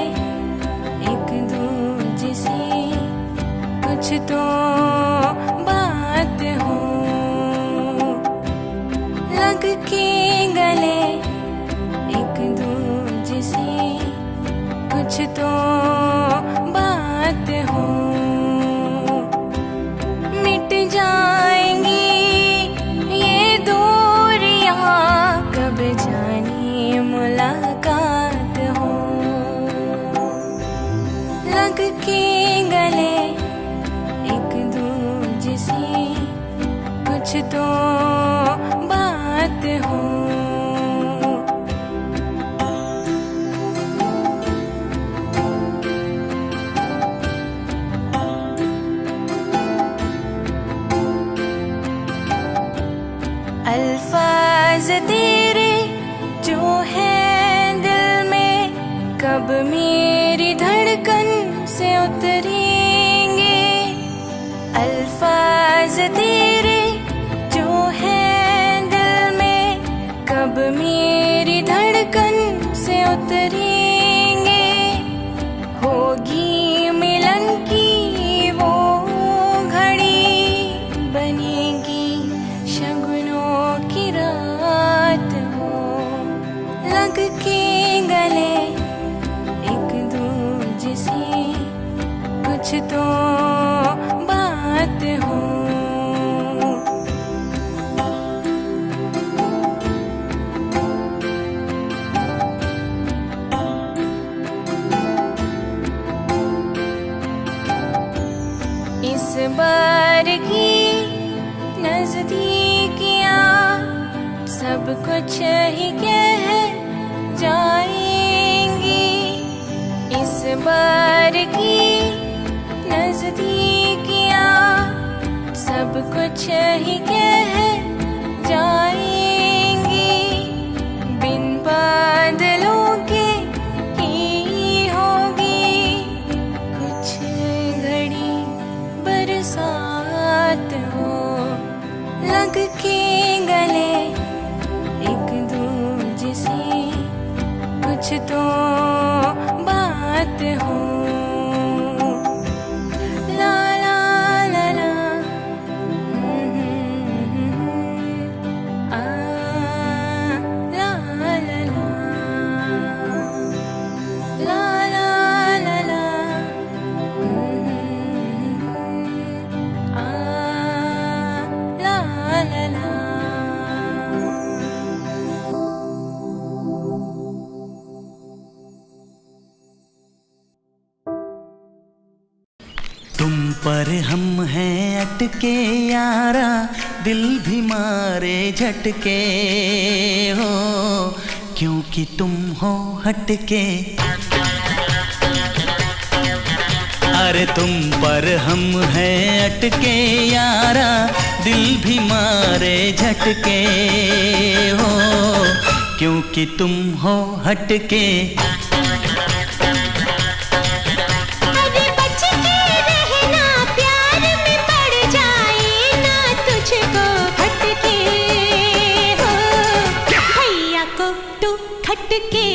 एक दूजे से कुछ तो बात हो। लग के गले एक दूजे से कुछ तो बात हो। मिट जाएंगी ये दूरियां, कब जाने मुलाकात हो। लग के गले एक दूजे से कुछ तो बात हो। अल्फाज तेरे जो है दिल में, कब मेरी धड़कन से उतरेंगे। अल्फाज तेरे जो है दिल में, कब मेरी धड़कन से उतरेंगे। होगी मिलन की वो घड़ी, बनेगी शगुनों की रात हो। लग के गले एक दूजे से कुछ तो बात हो। इस बार की नजदीकियां सब कुछ ही कह जाएंगी। इस बार की नजदीकियां सब कुछ ही कह जाएंगी। बिन बादलों के ही होगी कुछ घड़ी बरसात हो। लग के गले एक दूजे से कुछ तो बात हो। ला ला ला ला पर हम हैं अटके यारा, दिल भी मारे झटके हो, क्योंकि तुम हो हटके। अरे तुम पर हम हैं अटके यारा, दिल भी मारे झटके हो, क्योंकि तुम हो हटके। अरे बच के रहना, प्यार में पड़ जाए ना तुझको खटके हो, भैया को तू खटके।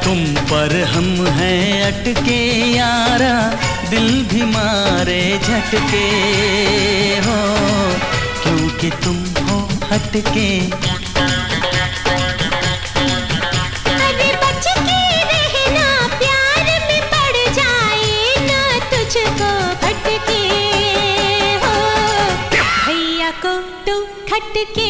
तुम पर हम हैं अटके यारा, दिल भी मारे झटके हो, क्योंकि तुम हो हटके। अरे बच के रहना, प्यार में पड़ जाए ना तुझको खटके हो, भैया को तू खटके।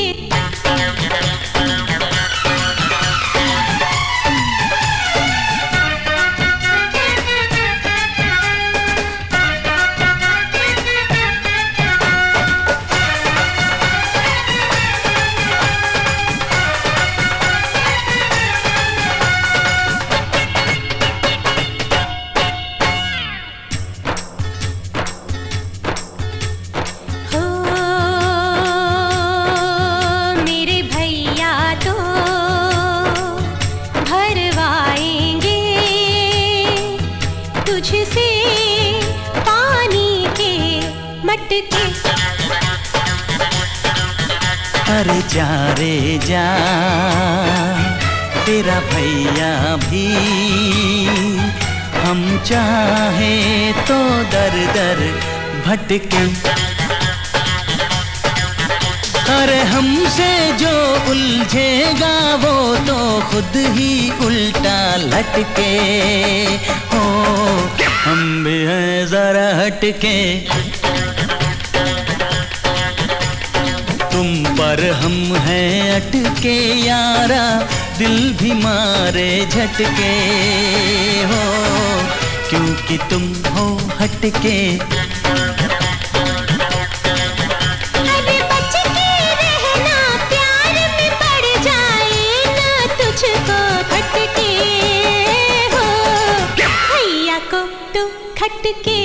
तुझसे पानी के मटके। अरे जा रे जा, तेरा भैया भी हम चाहे तो दर दर भटके। अरे हमसे जो उलझेगा वो तो खुद ही उल्टा लटके हो, हम भी हैं जरा हटके। तुम पर हम हैं अटके यारा, दिल भी मारे झटके हो, क्योंकि तुम हो हटके। अरे बच के रहना, प्यार में पड़ जाए ना तुझको खटके हो, भैया को तू खटके।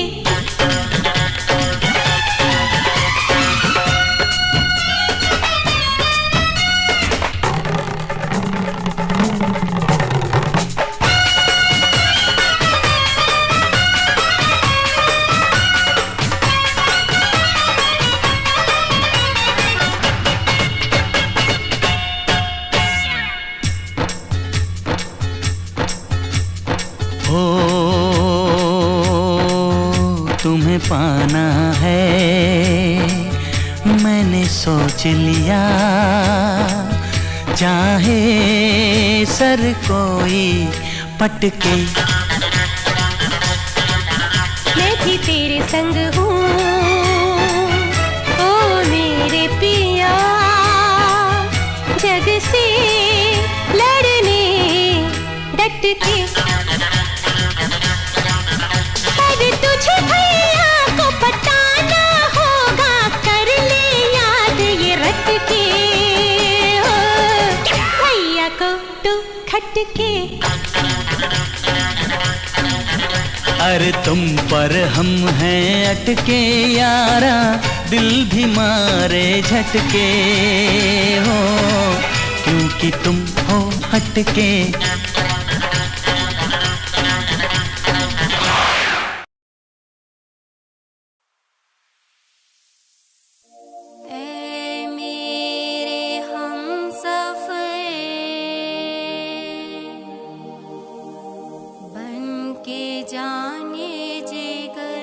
हो तुम्हें पाना है मैंने सोच लिया, चाहे सर कोई पटके। मैं भी तेरे संग हूँ ओ मेरे पिया, जग से लड़ने डट के। पर तुझे भैया को बताना होगा, कर ले याद ये रट के हो, भैया को तू खटके। अरे तुम पर हम हैं अटके यारा, दिल भी मारे झटके हो, क्योंकि तुम हो हटके। ऐ मेरे हमसफ़र बन के जाने जिगर,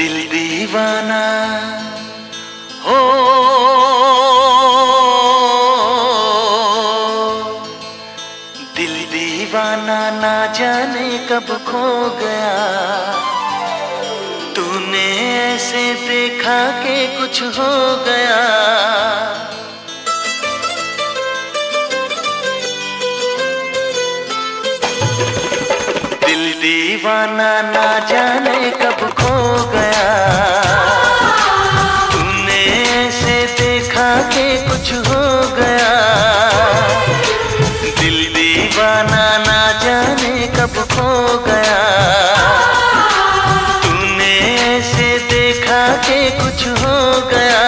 दिल दीवाना हो, दिल दीवाना ना जाने कब खो गया। तूने ऐसे देखा कि कुछ हो गया। दिल दीवाना ना जाने कब खो गया। तूने ऐसे देखा कि कुछ हो गया। दिल दीवाना ना जाने कब खो गया। तूने ऐसे देखा कि कुछ हो गया।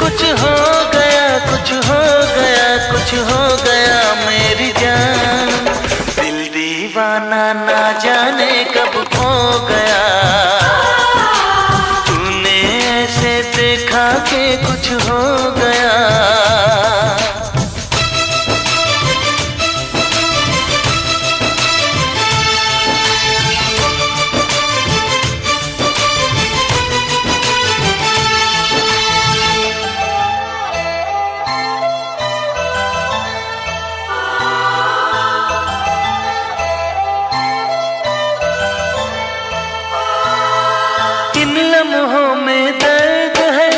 कुछ हो गया, कुछ हो गया, कुछ हो गया मेरी जान। दिल दीवाना ना जाने कब खो गया। तूने ऐसे देखा कि कुछ हो गया। इन लम्हों में दर्द है,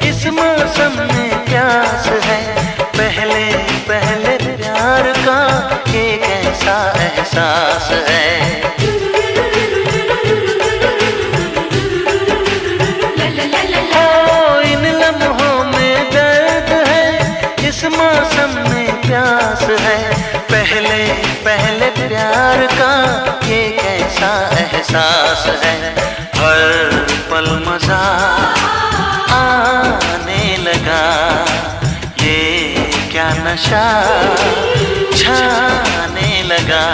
इस मौसम में प्यास है। पहले पहले प्यार का एक ऐसा एहसास है। ओ इन लम्हों में दर्द है, इस मौसम में प्यास है। पहले पहले प्यार का एक ऐसा एहसास है। हर पल मजा आने लगा, ये क्या नशा छाने लगा।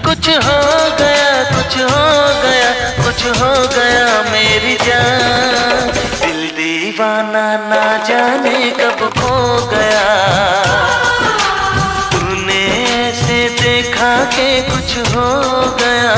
कुछ हो गया, कुछ हो गया, कुछ हो गया मेरी जान। दिल दीवाना ना जाने कब खो गया। तूने ऐसे देखा कि कुछ हो गया।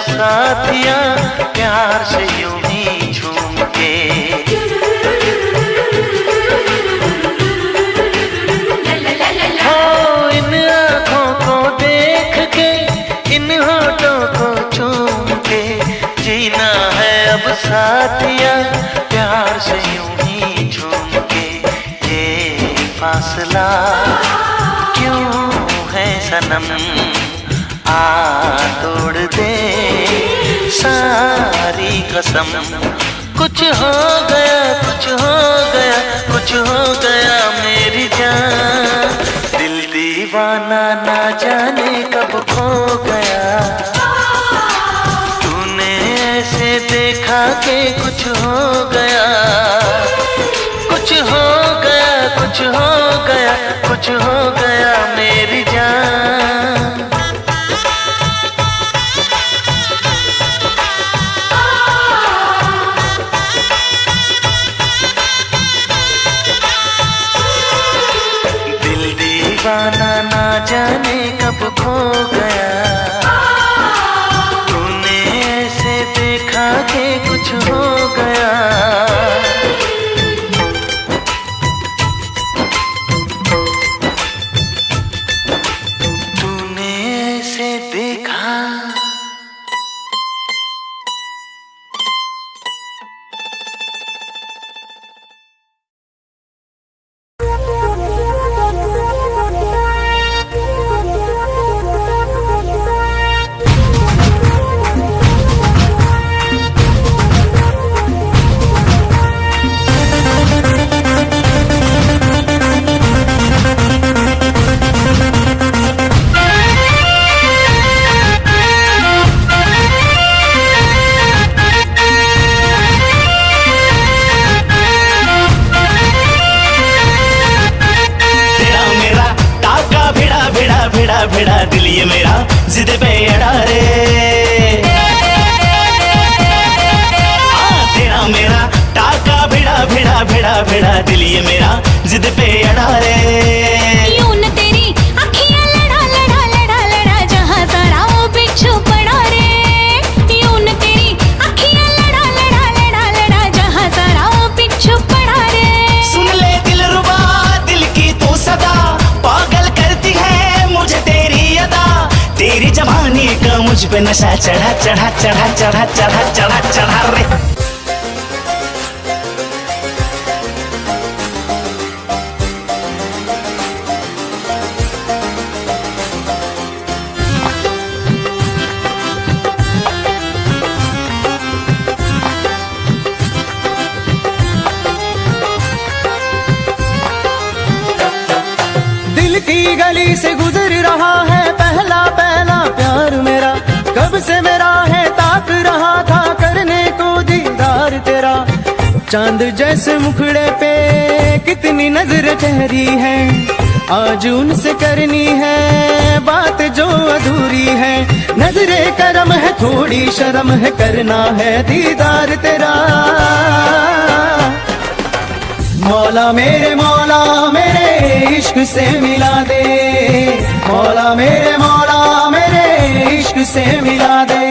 साथिया प्यार से यूं ही झूम के। हो इन आँखों को देख के, इन होठों को चूम के, जीना है अब साथिया प्यार से यूं ही झूम के। ये फासला क्यों है सनम, आ तोड़ दे सारी कसम। कुछ हो गया, कुछ हो गया, कुछ हो गया मेरी जान। दिल दीवाना ना जाने कब खो गया। तूने ऐसे देखा कि कुछ हो गया। कुछ हो गया, कुछ हो गया, कुछ हो गया मेरी जान। दिल दीवाना ना जाने कब खो गया, तूने ऐसे देखा कि कुछ हो गया। भिड़ा दिल ये मेरा जिद पे अड़ा रे, तेरा मेरा टाका भिड़ा भिड़ा भिड़ा भिड़ा दिल ये मेरा जिद पे अड़ा रे। यूं न तेरी अखियां लड़ा लड़ा लड़ा लड़ा जहां सारा वो बिच्छू पड़ा रे। यूं न तेरी अखियां लड़ा लड़ा लड़ा लड़ा जहां सारा वो बिच्छू पड़ा रे। सुन ले दिलरुबा दिल की तू सदा, पागल करती है मुझे तेरी अदा। तेरी जवानी का मुझ पे नशा चढ़ा चढ़ा चढ़ा चढ़ा चढ़ा चढ़ा चढ़ा रे। दिल की गली से गुजर रहा है पहला पहला प्यार मेरा, कब से मेरा है ताक रहा था करने को दीदार तेरा। चांद जैसे मुखड़े पे कितनी नजर ठहरी है, आज उनसे करनी है बात जो अधूरी है। नजरे करम है थोड़ी शर्म है, करना है दीदार तेरा। मौला मेरे इश्क से मिला दे, मौला मेरे इश्क से मिला दे।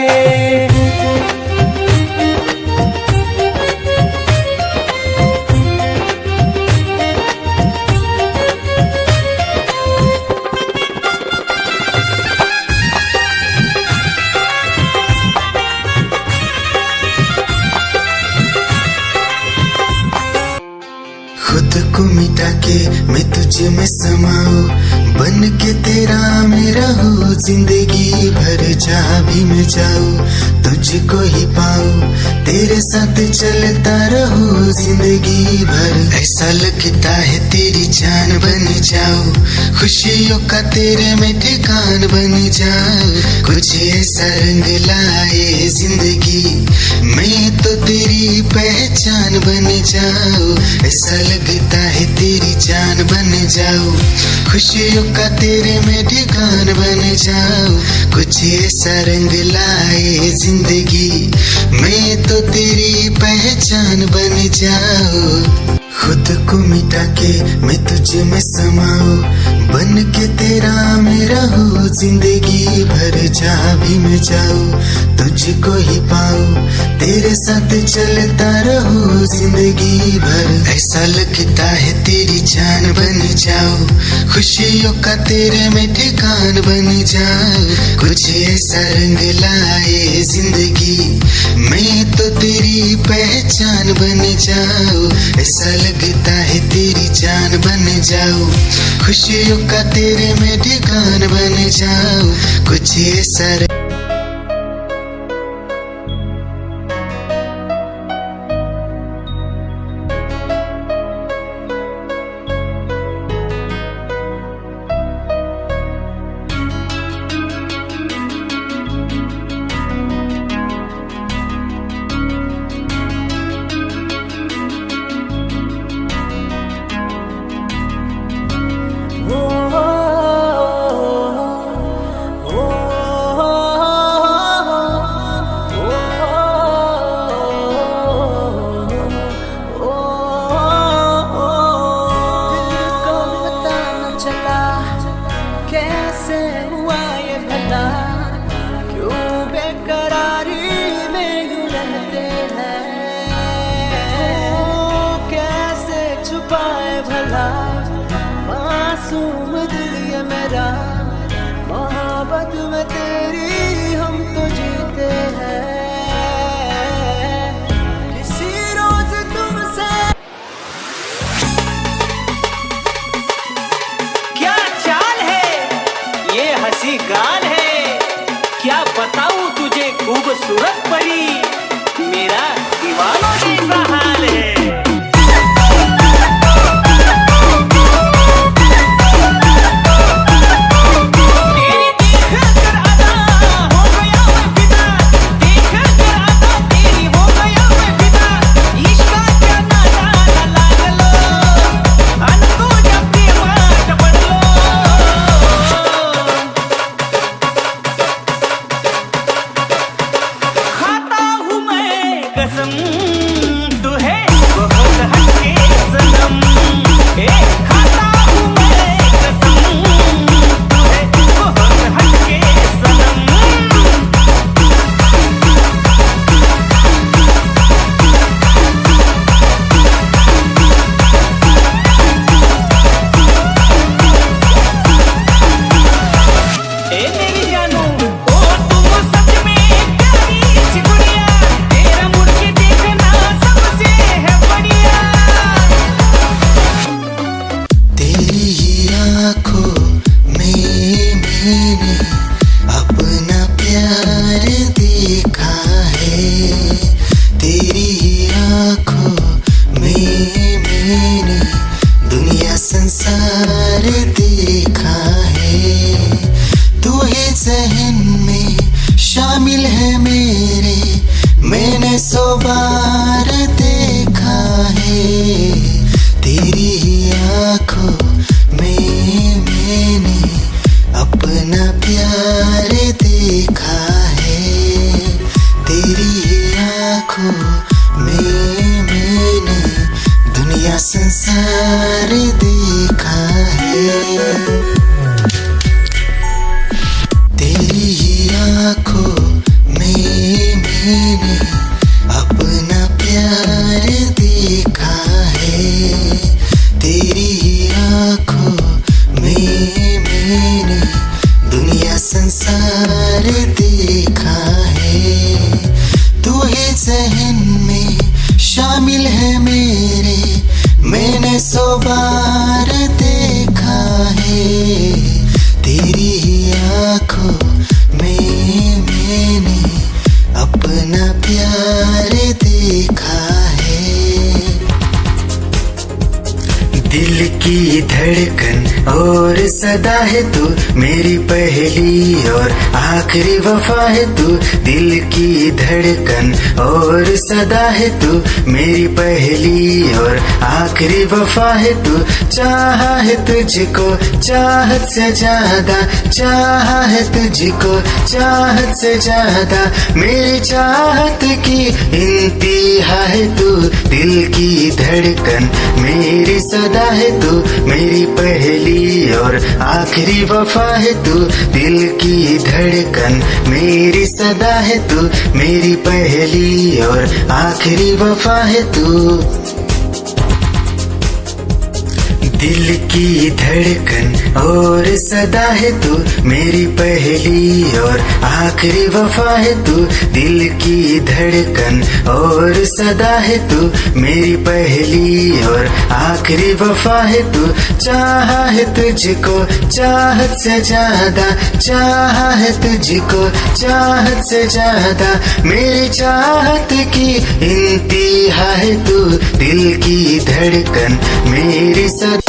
खुद को मिटा के मैं तुझे में समाऊं, बन के तेरा मेरा हो जिंदगी भर। जहाँ भी मैं जाऊँ तुझको ही पाऊँ, तेरे साथ चलता रहूं जिंदगी भर। ऐसा लगता है तेरी जान बन जाऊं, खुशियों का तेरे में ठिकान बन जाऊं। कुछ ऐसा रंग लाए जिंदगी, मैं तो तेरी पहचान बन जाऊं। ऐसा लगता है तेरी जान बन जाऊं, खुशियों का तेरे में ठिकान बन जाऊं। कुछ ऐसा रंग लाए जिंदगी, मैं तो तेरी पहचान बन जाऊं। खुद को मिटा के मैं तुझे में समाऊं, बन के तेरा मेरा हो जिंदगी भर। जहाँ भी मैं जाऊँ तुझको ही पाऊँ, तेरे साथ चलता रहूं जिंदगी भर। ऐसा लगता है तेरी जान बन जाऊं, खुशियों का तेरे में ठिकान बन जाऊं। कुछ ऐसा रंग लाए जिंदगी, मैं तो तेरी पहचान बन जाऊं। ऐसा लगता है तेरी जान बन जाऊं, खुशियों का तेरे में ठिकान बन जाऊं। कुछ ऐसा मासूम दिल ये मेरा, मोहब्बत में तेरी हम तो जीते हैं, किसी रोज तुमसे। क्या चाल है, ये हंसी गाल है, क्या बताऊं तुझे खूबसूरत परी, मेरा दीवानों जैसा हाल है। सदा है तू मेरी पहली और आखिरी वफा है तू, दिल की धड़कन और सदा है तू मेरी पहली और आखिरी वफा है तू। चाहा है तुझको चाहत से ज्यादा, चाहा है तुझको चाहत से ज्यादा, मेरी चाहत की इंतहा है तू, दिल की धड़कन मेरी सदा है तू मेरी पहली और आखिरी वफा है तू, दिल की धड़कन मेरी सदा है तू मेरी पहली और आखिरी वफा है तू। दिल की धड़कन और सदा है तू मेरी पहली और आखिरी वफा है तू, दिल की धड़कन और सदा है तू मेरी पहली और आखिरी वफा है तू। चाहा है तुझको चाहत से ज्यादा, चाहा है तुझको चाहत से ज्यादा, मेरी चाहत की इंतहा है तू, दिल की धड़कन मेरी सदा।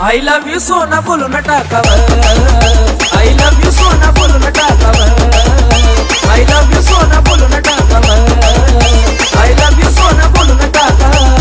I love you सोना बोलो न टाकावर, I love you सोना बोलो न टाकावर, I love you सोना बोलो न टाकावर, I love you सोना बोलो न टाकावर।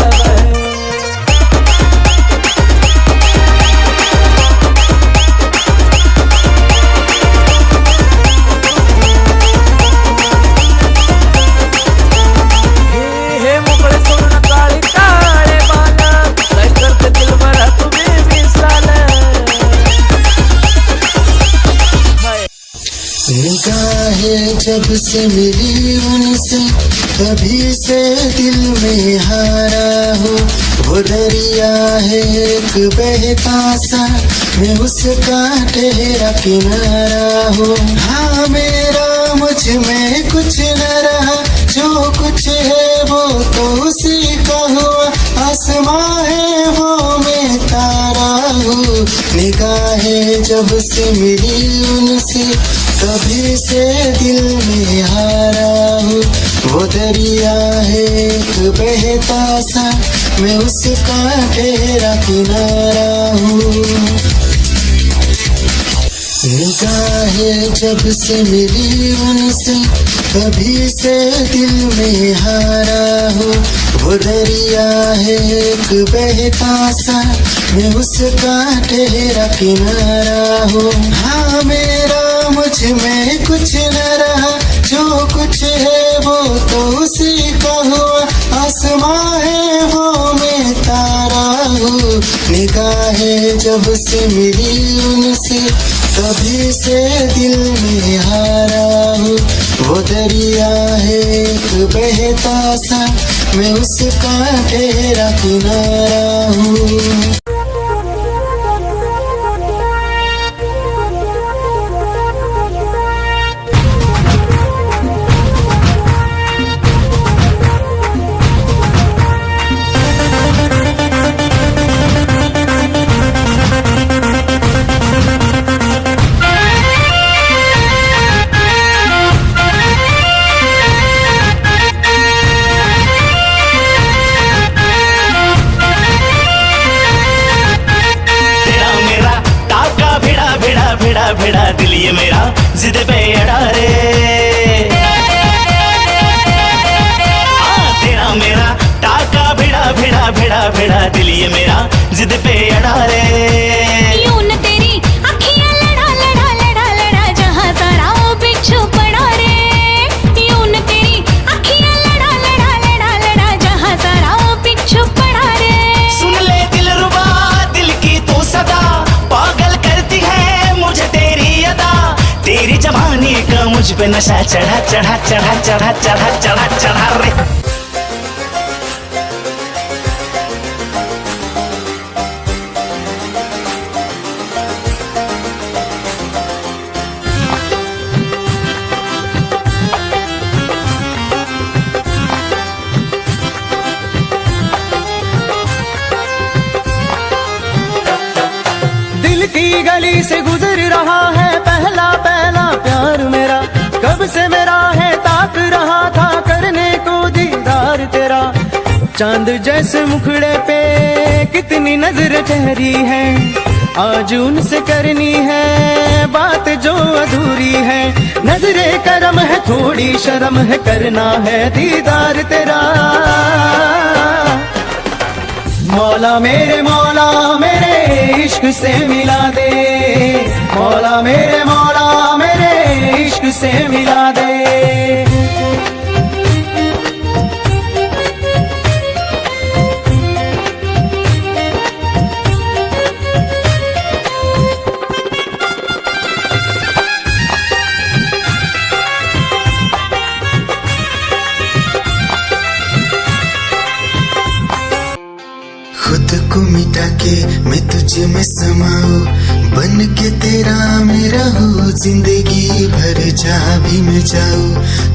जब से मिली उनसे तभी से दिल में हारा हूँ। वो दरिया है एक बहता सा, मैं उसका ठहरा किनारा हूँ। हाँ मेरा मुझ में कुछ न रहा, जो कुछ है वो तो उसी का हुआ। आसमां है वो मैं तारा हूँ। निगाहें जब से मिली उनसे तभी से दिल में हारा हूँ। वो दरिया है एक बहता सा, मैं उसका ठहरा किनारा हूँ। निगाहें जब से मिली उनसे तभी से दिल में हारा हूँ। वो दरिया है एक बहता सा, मैं उसका ठहरा किनारा हूँ। हाँ मेरा मुझ में कुछ न रहा, जो कुछ है वो तो उसी का हुआ। आसमां है वो मैं तारा हूँ। निगाहें जब से मिली उनसे तभी से दिल में हारा हूँ। वो दरिया है एक बहता सा, मैं उसका ठहरा किनारा हूँ। भिड़ा दिल ये मेरा जिद पे अड़ा रे। तेरा मेरा टाका भिड़ा दिल ये मेरा जिद पे अड़ा रे। यूं न तेरी अखियां लड़ा जहां सारा वो बिच्छू पड़ा रे। यूं न तेरी अखियां लड़ा जहां सारा वो बिच्छू पड़ा रे। सुन ले दिलरुबा दिल की तू सदा, पागल करती है मुझे तेरी अदा। तेरी जवानी का मुझ पे नशा चढ़ा रे। दिल की गली से गुजर रहा है पहला पहला प्यार मेरा। कब से मेरा है ताक रहा था करने को दीदार तेरा। चांद जैसे मुखड़े पे कितनी नजर ठहरी है, आज उनसे करनी है बात जो अधूरी है। नजरे करम है थोड़ी शर्म है, करना है दीदार तेरा। मौला मेरे इश्क से मिला दे। मौला मेरे इश्क से मिला दे। खुद को मिटा के मैं तुझ में समाऊं, बन के तेरा मैं रहूं। जिंदगी भर जहाँ भी मैं जाऊं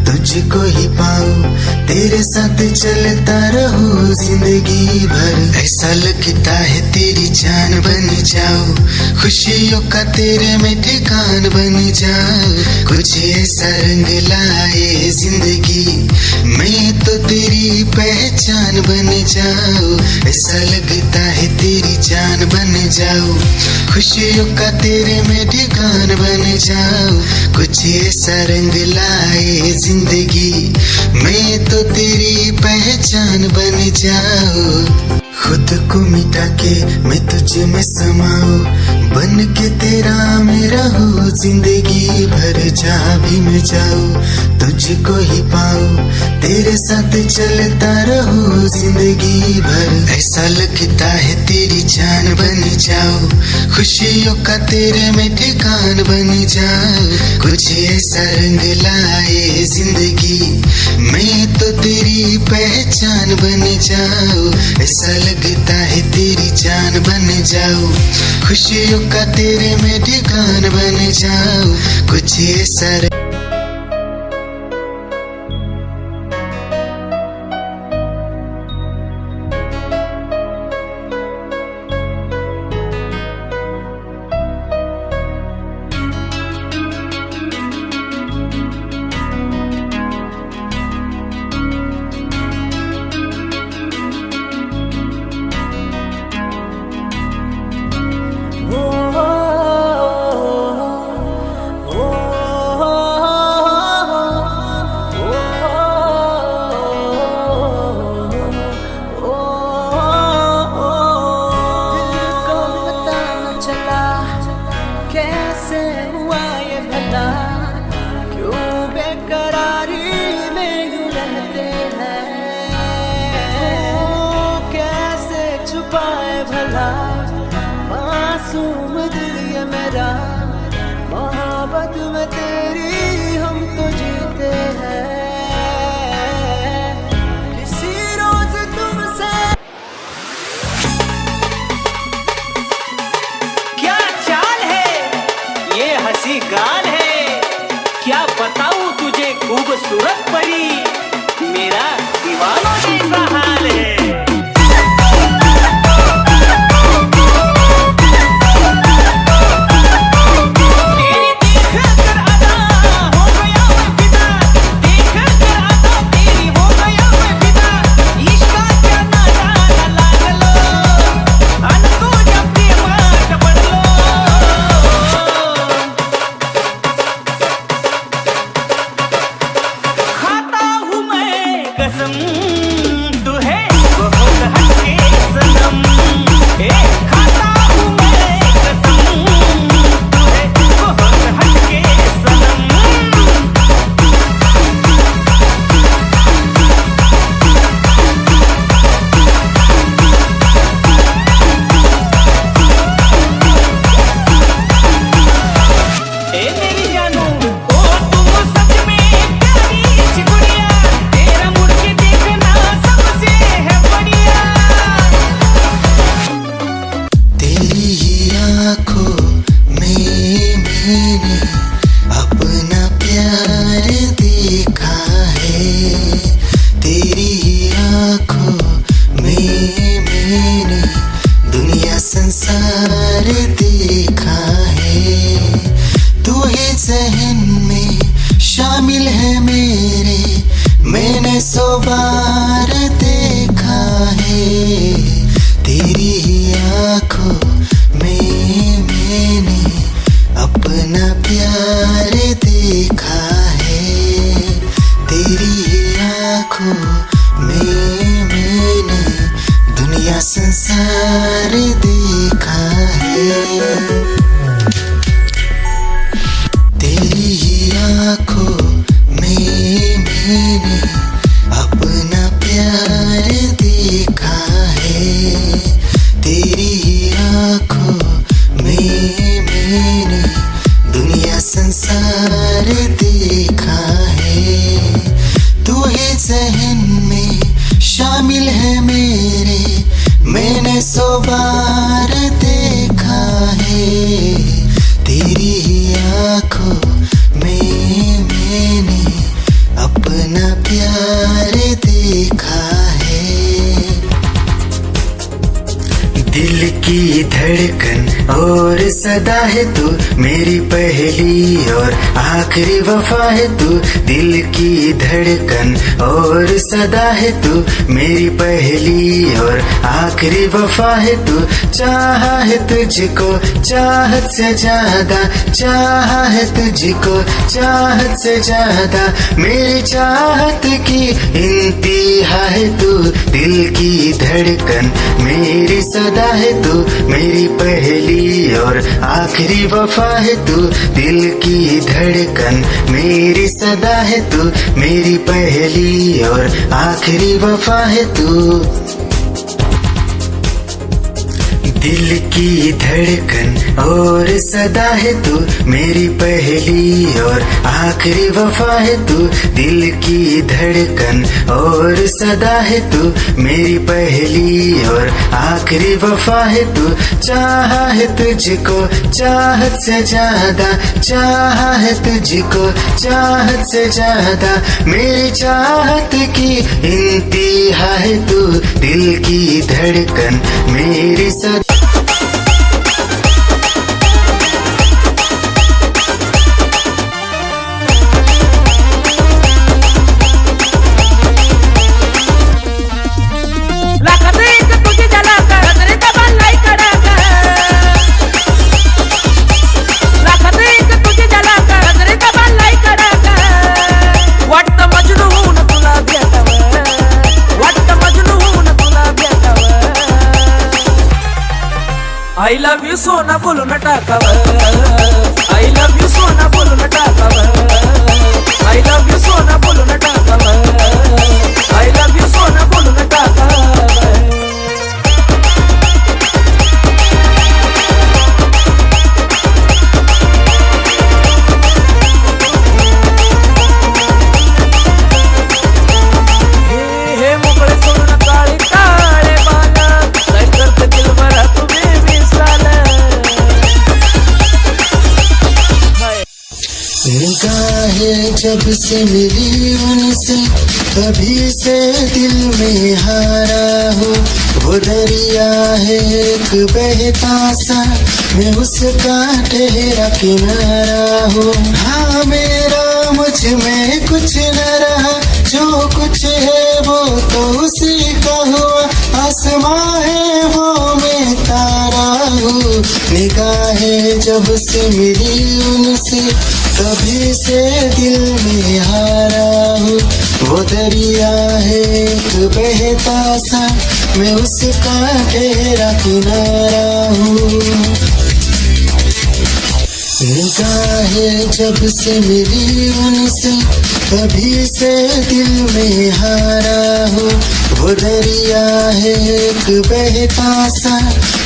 तुझको ही पाऊं, तेरे साथ चलता रहूं जिंदगी भर। ऐसा लगता है तेरी जान बन जाऊं, खुशियों का तेरे में ठिकान बन जाऊं। कुछ ऐसा रंग लाए जिंदगी, मैं तो तेरी पहचान बन जाऊं। ऐसा लगता है तेरी जान बन जाऊं, खुशियों का तेरे में ठिकान बन जाऊं। कुछ ऐसा रंग लाए जिंदगी, मैं तो तेरी पहचान बन जाऊं। खुद को मिटा के मैं तुझ में समाऊं, बन के तेरा मैं रहूं, जिंदगी भर जहाँ भी मैं जाऊं तुझको ही पाऊं, तेरे साथ चलता रहूं जिंदगी भर। ऐसा लगता है तेरी जान बन जाऊं, खुशियों का तेरे में ठिकान बन जाऊं, कुछ ऐसा रंग लाए जिंदगी मैं तो तेरी पहचान बन जाऊं। ऐसा लगता है तेरी जान बन जाऊं, खुशियों का तेरे में ठिकान बन जाऊं, कुछ ऐसा कैसे हुआ ये भला, क्यों बेकरारी में यूं रहते हैं, कैसे छुपाए भला मासूम दिल ये मेरा, मोहब्बत में तेरी हम तो जीते हैं, किसी रोज तुमसे हंसी गान है, क्या बताऊं तुझे खूबसूरत परी, मेरा दीवानों जैसा हाल है। अपना प्यार देखा है, तेरी आँखों में मैंने दुनिया संसार देखा है, तू ही ज़हन में शामिल है मेरे, मैंने 100 बार देखा है, तेरी आँखों में मैंने अपना प्यार देखा है, तेरी आँखों में मैंने दुनिया संसार देखा है, तेरी आँखों में मैंने अपना प्यार देखा है, तेरी आँखों में मैंने दुनिया संसार देखा है, तू ही ज़हन में शामिल है मेरे, मैंने 100 बार देखा है, दिल की धड़कन और सदा है तू, मेरी पहली और आखिरी वफा है तू। दिल की धड़कन और सदा है तू, मेरी पहली और आखिरी वफा है तू। चाहा है तुझको चाहत से ज्यादा, चाहा है तुझको चाहत से ज्यादा, मेरी चाहत की इंतहा है तू। दिल की धड़कन मेरी सदा है तू, मेरी पहली और आखिरी वफा है तू। दिल की धड़कन मेरी सदा है तू, मेरी पहली और आखिरी वफा है तू। दिल की धड़कन और सदा है तू, मेरी पहली और आखिरी वफा है तू। दिल की धड़कन और सदा है तू, मेरी पहली और आखिरी वफा है तू। चाहा है तुझको चाहत से ज्यादा, चाहा है तुझको चाहत से ज्यादा, मेरी चाहत की इंतहा है तू। दिल की धड़कन मेरी सदा I love you सोना बोलून टाकावं, I love you सोना बोलून टाकावं, I love you सोना बोलून टाकावं, I love you सोना बोलून टाकावं। हे मोकळे सोडून काळे काळे बाल, काय करते दिल भरा तुम्ही निगाहें जब से मिली उनसे, कभी से दिल में हारा हूँ। वो दरिया है एक बहता सा, मैं उसका ठहरा किनारा हूँ। हाँ मेरा मुझ में कुछ न रहा, जो कुछ है वो तो उसी का हुआ। आसमां है वो मैं तारा हूँ। निगाहें जब से मिली उनसे, कभी से दिल में हारा हूँ। वो दरिया है एक बहता सा, मैं उसका ठहरा किनारा हूँ। निगाहें जब से मिली उनसे, कभी से दिल में हारा हूँ। वो दरिया है एक बहता सा,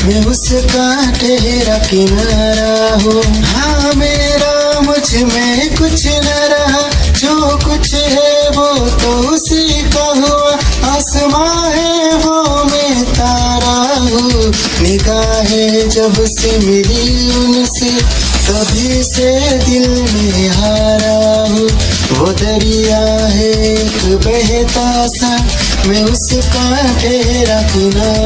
मैं उसका ठहरा किनारा हूँ। हाँ मेरा मुझ में कुछ न रहा, जो कुछ है वो तो उसी का हुआ। आसमां है वो मैं तारा हूँ। निगाहें जब से मिली उनसे, कभी से दिल में हारा हूँ। वो दरिया है एक बहता सा, मैं उसका ठहरा किनारा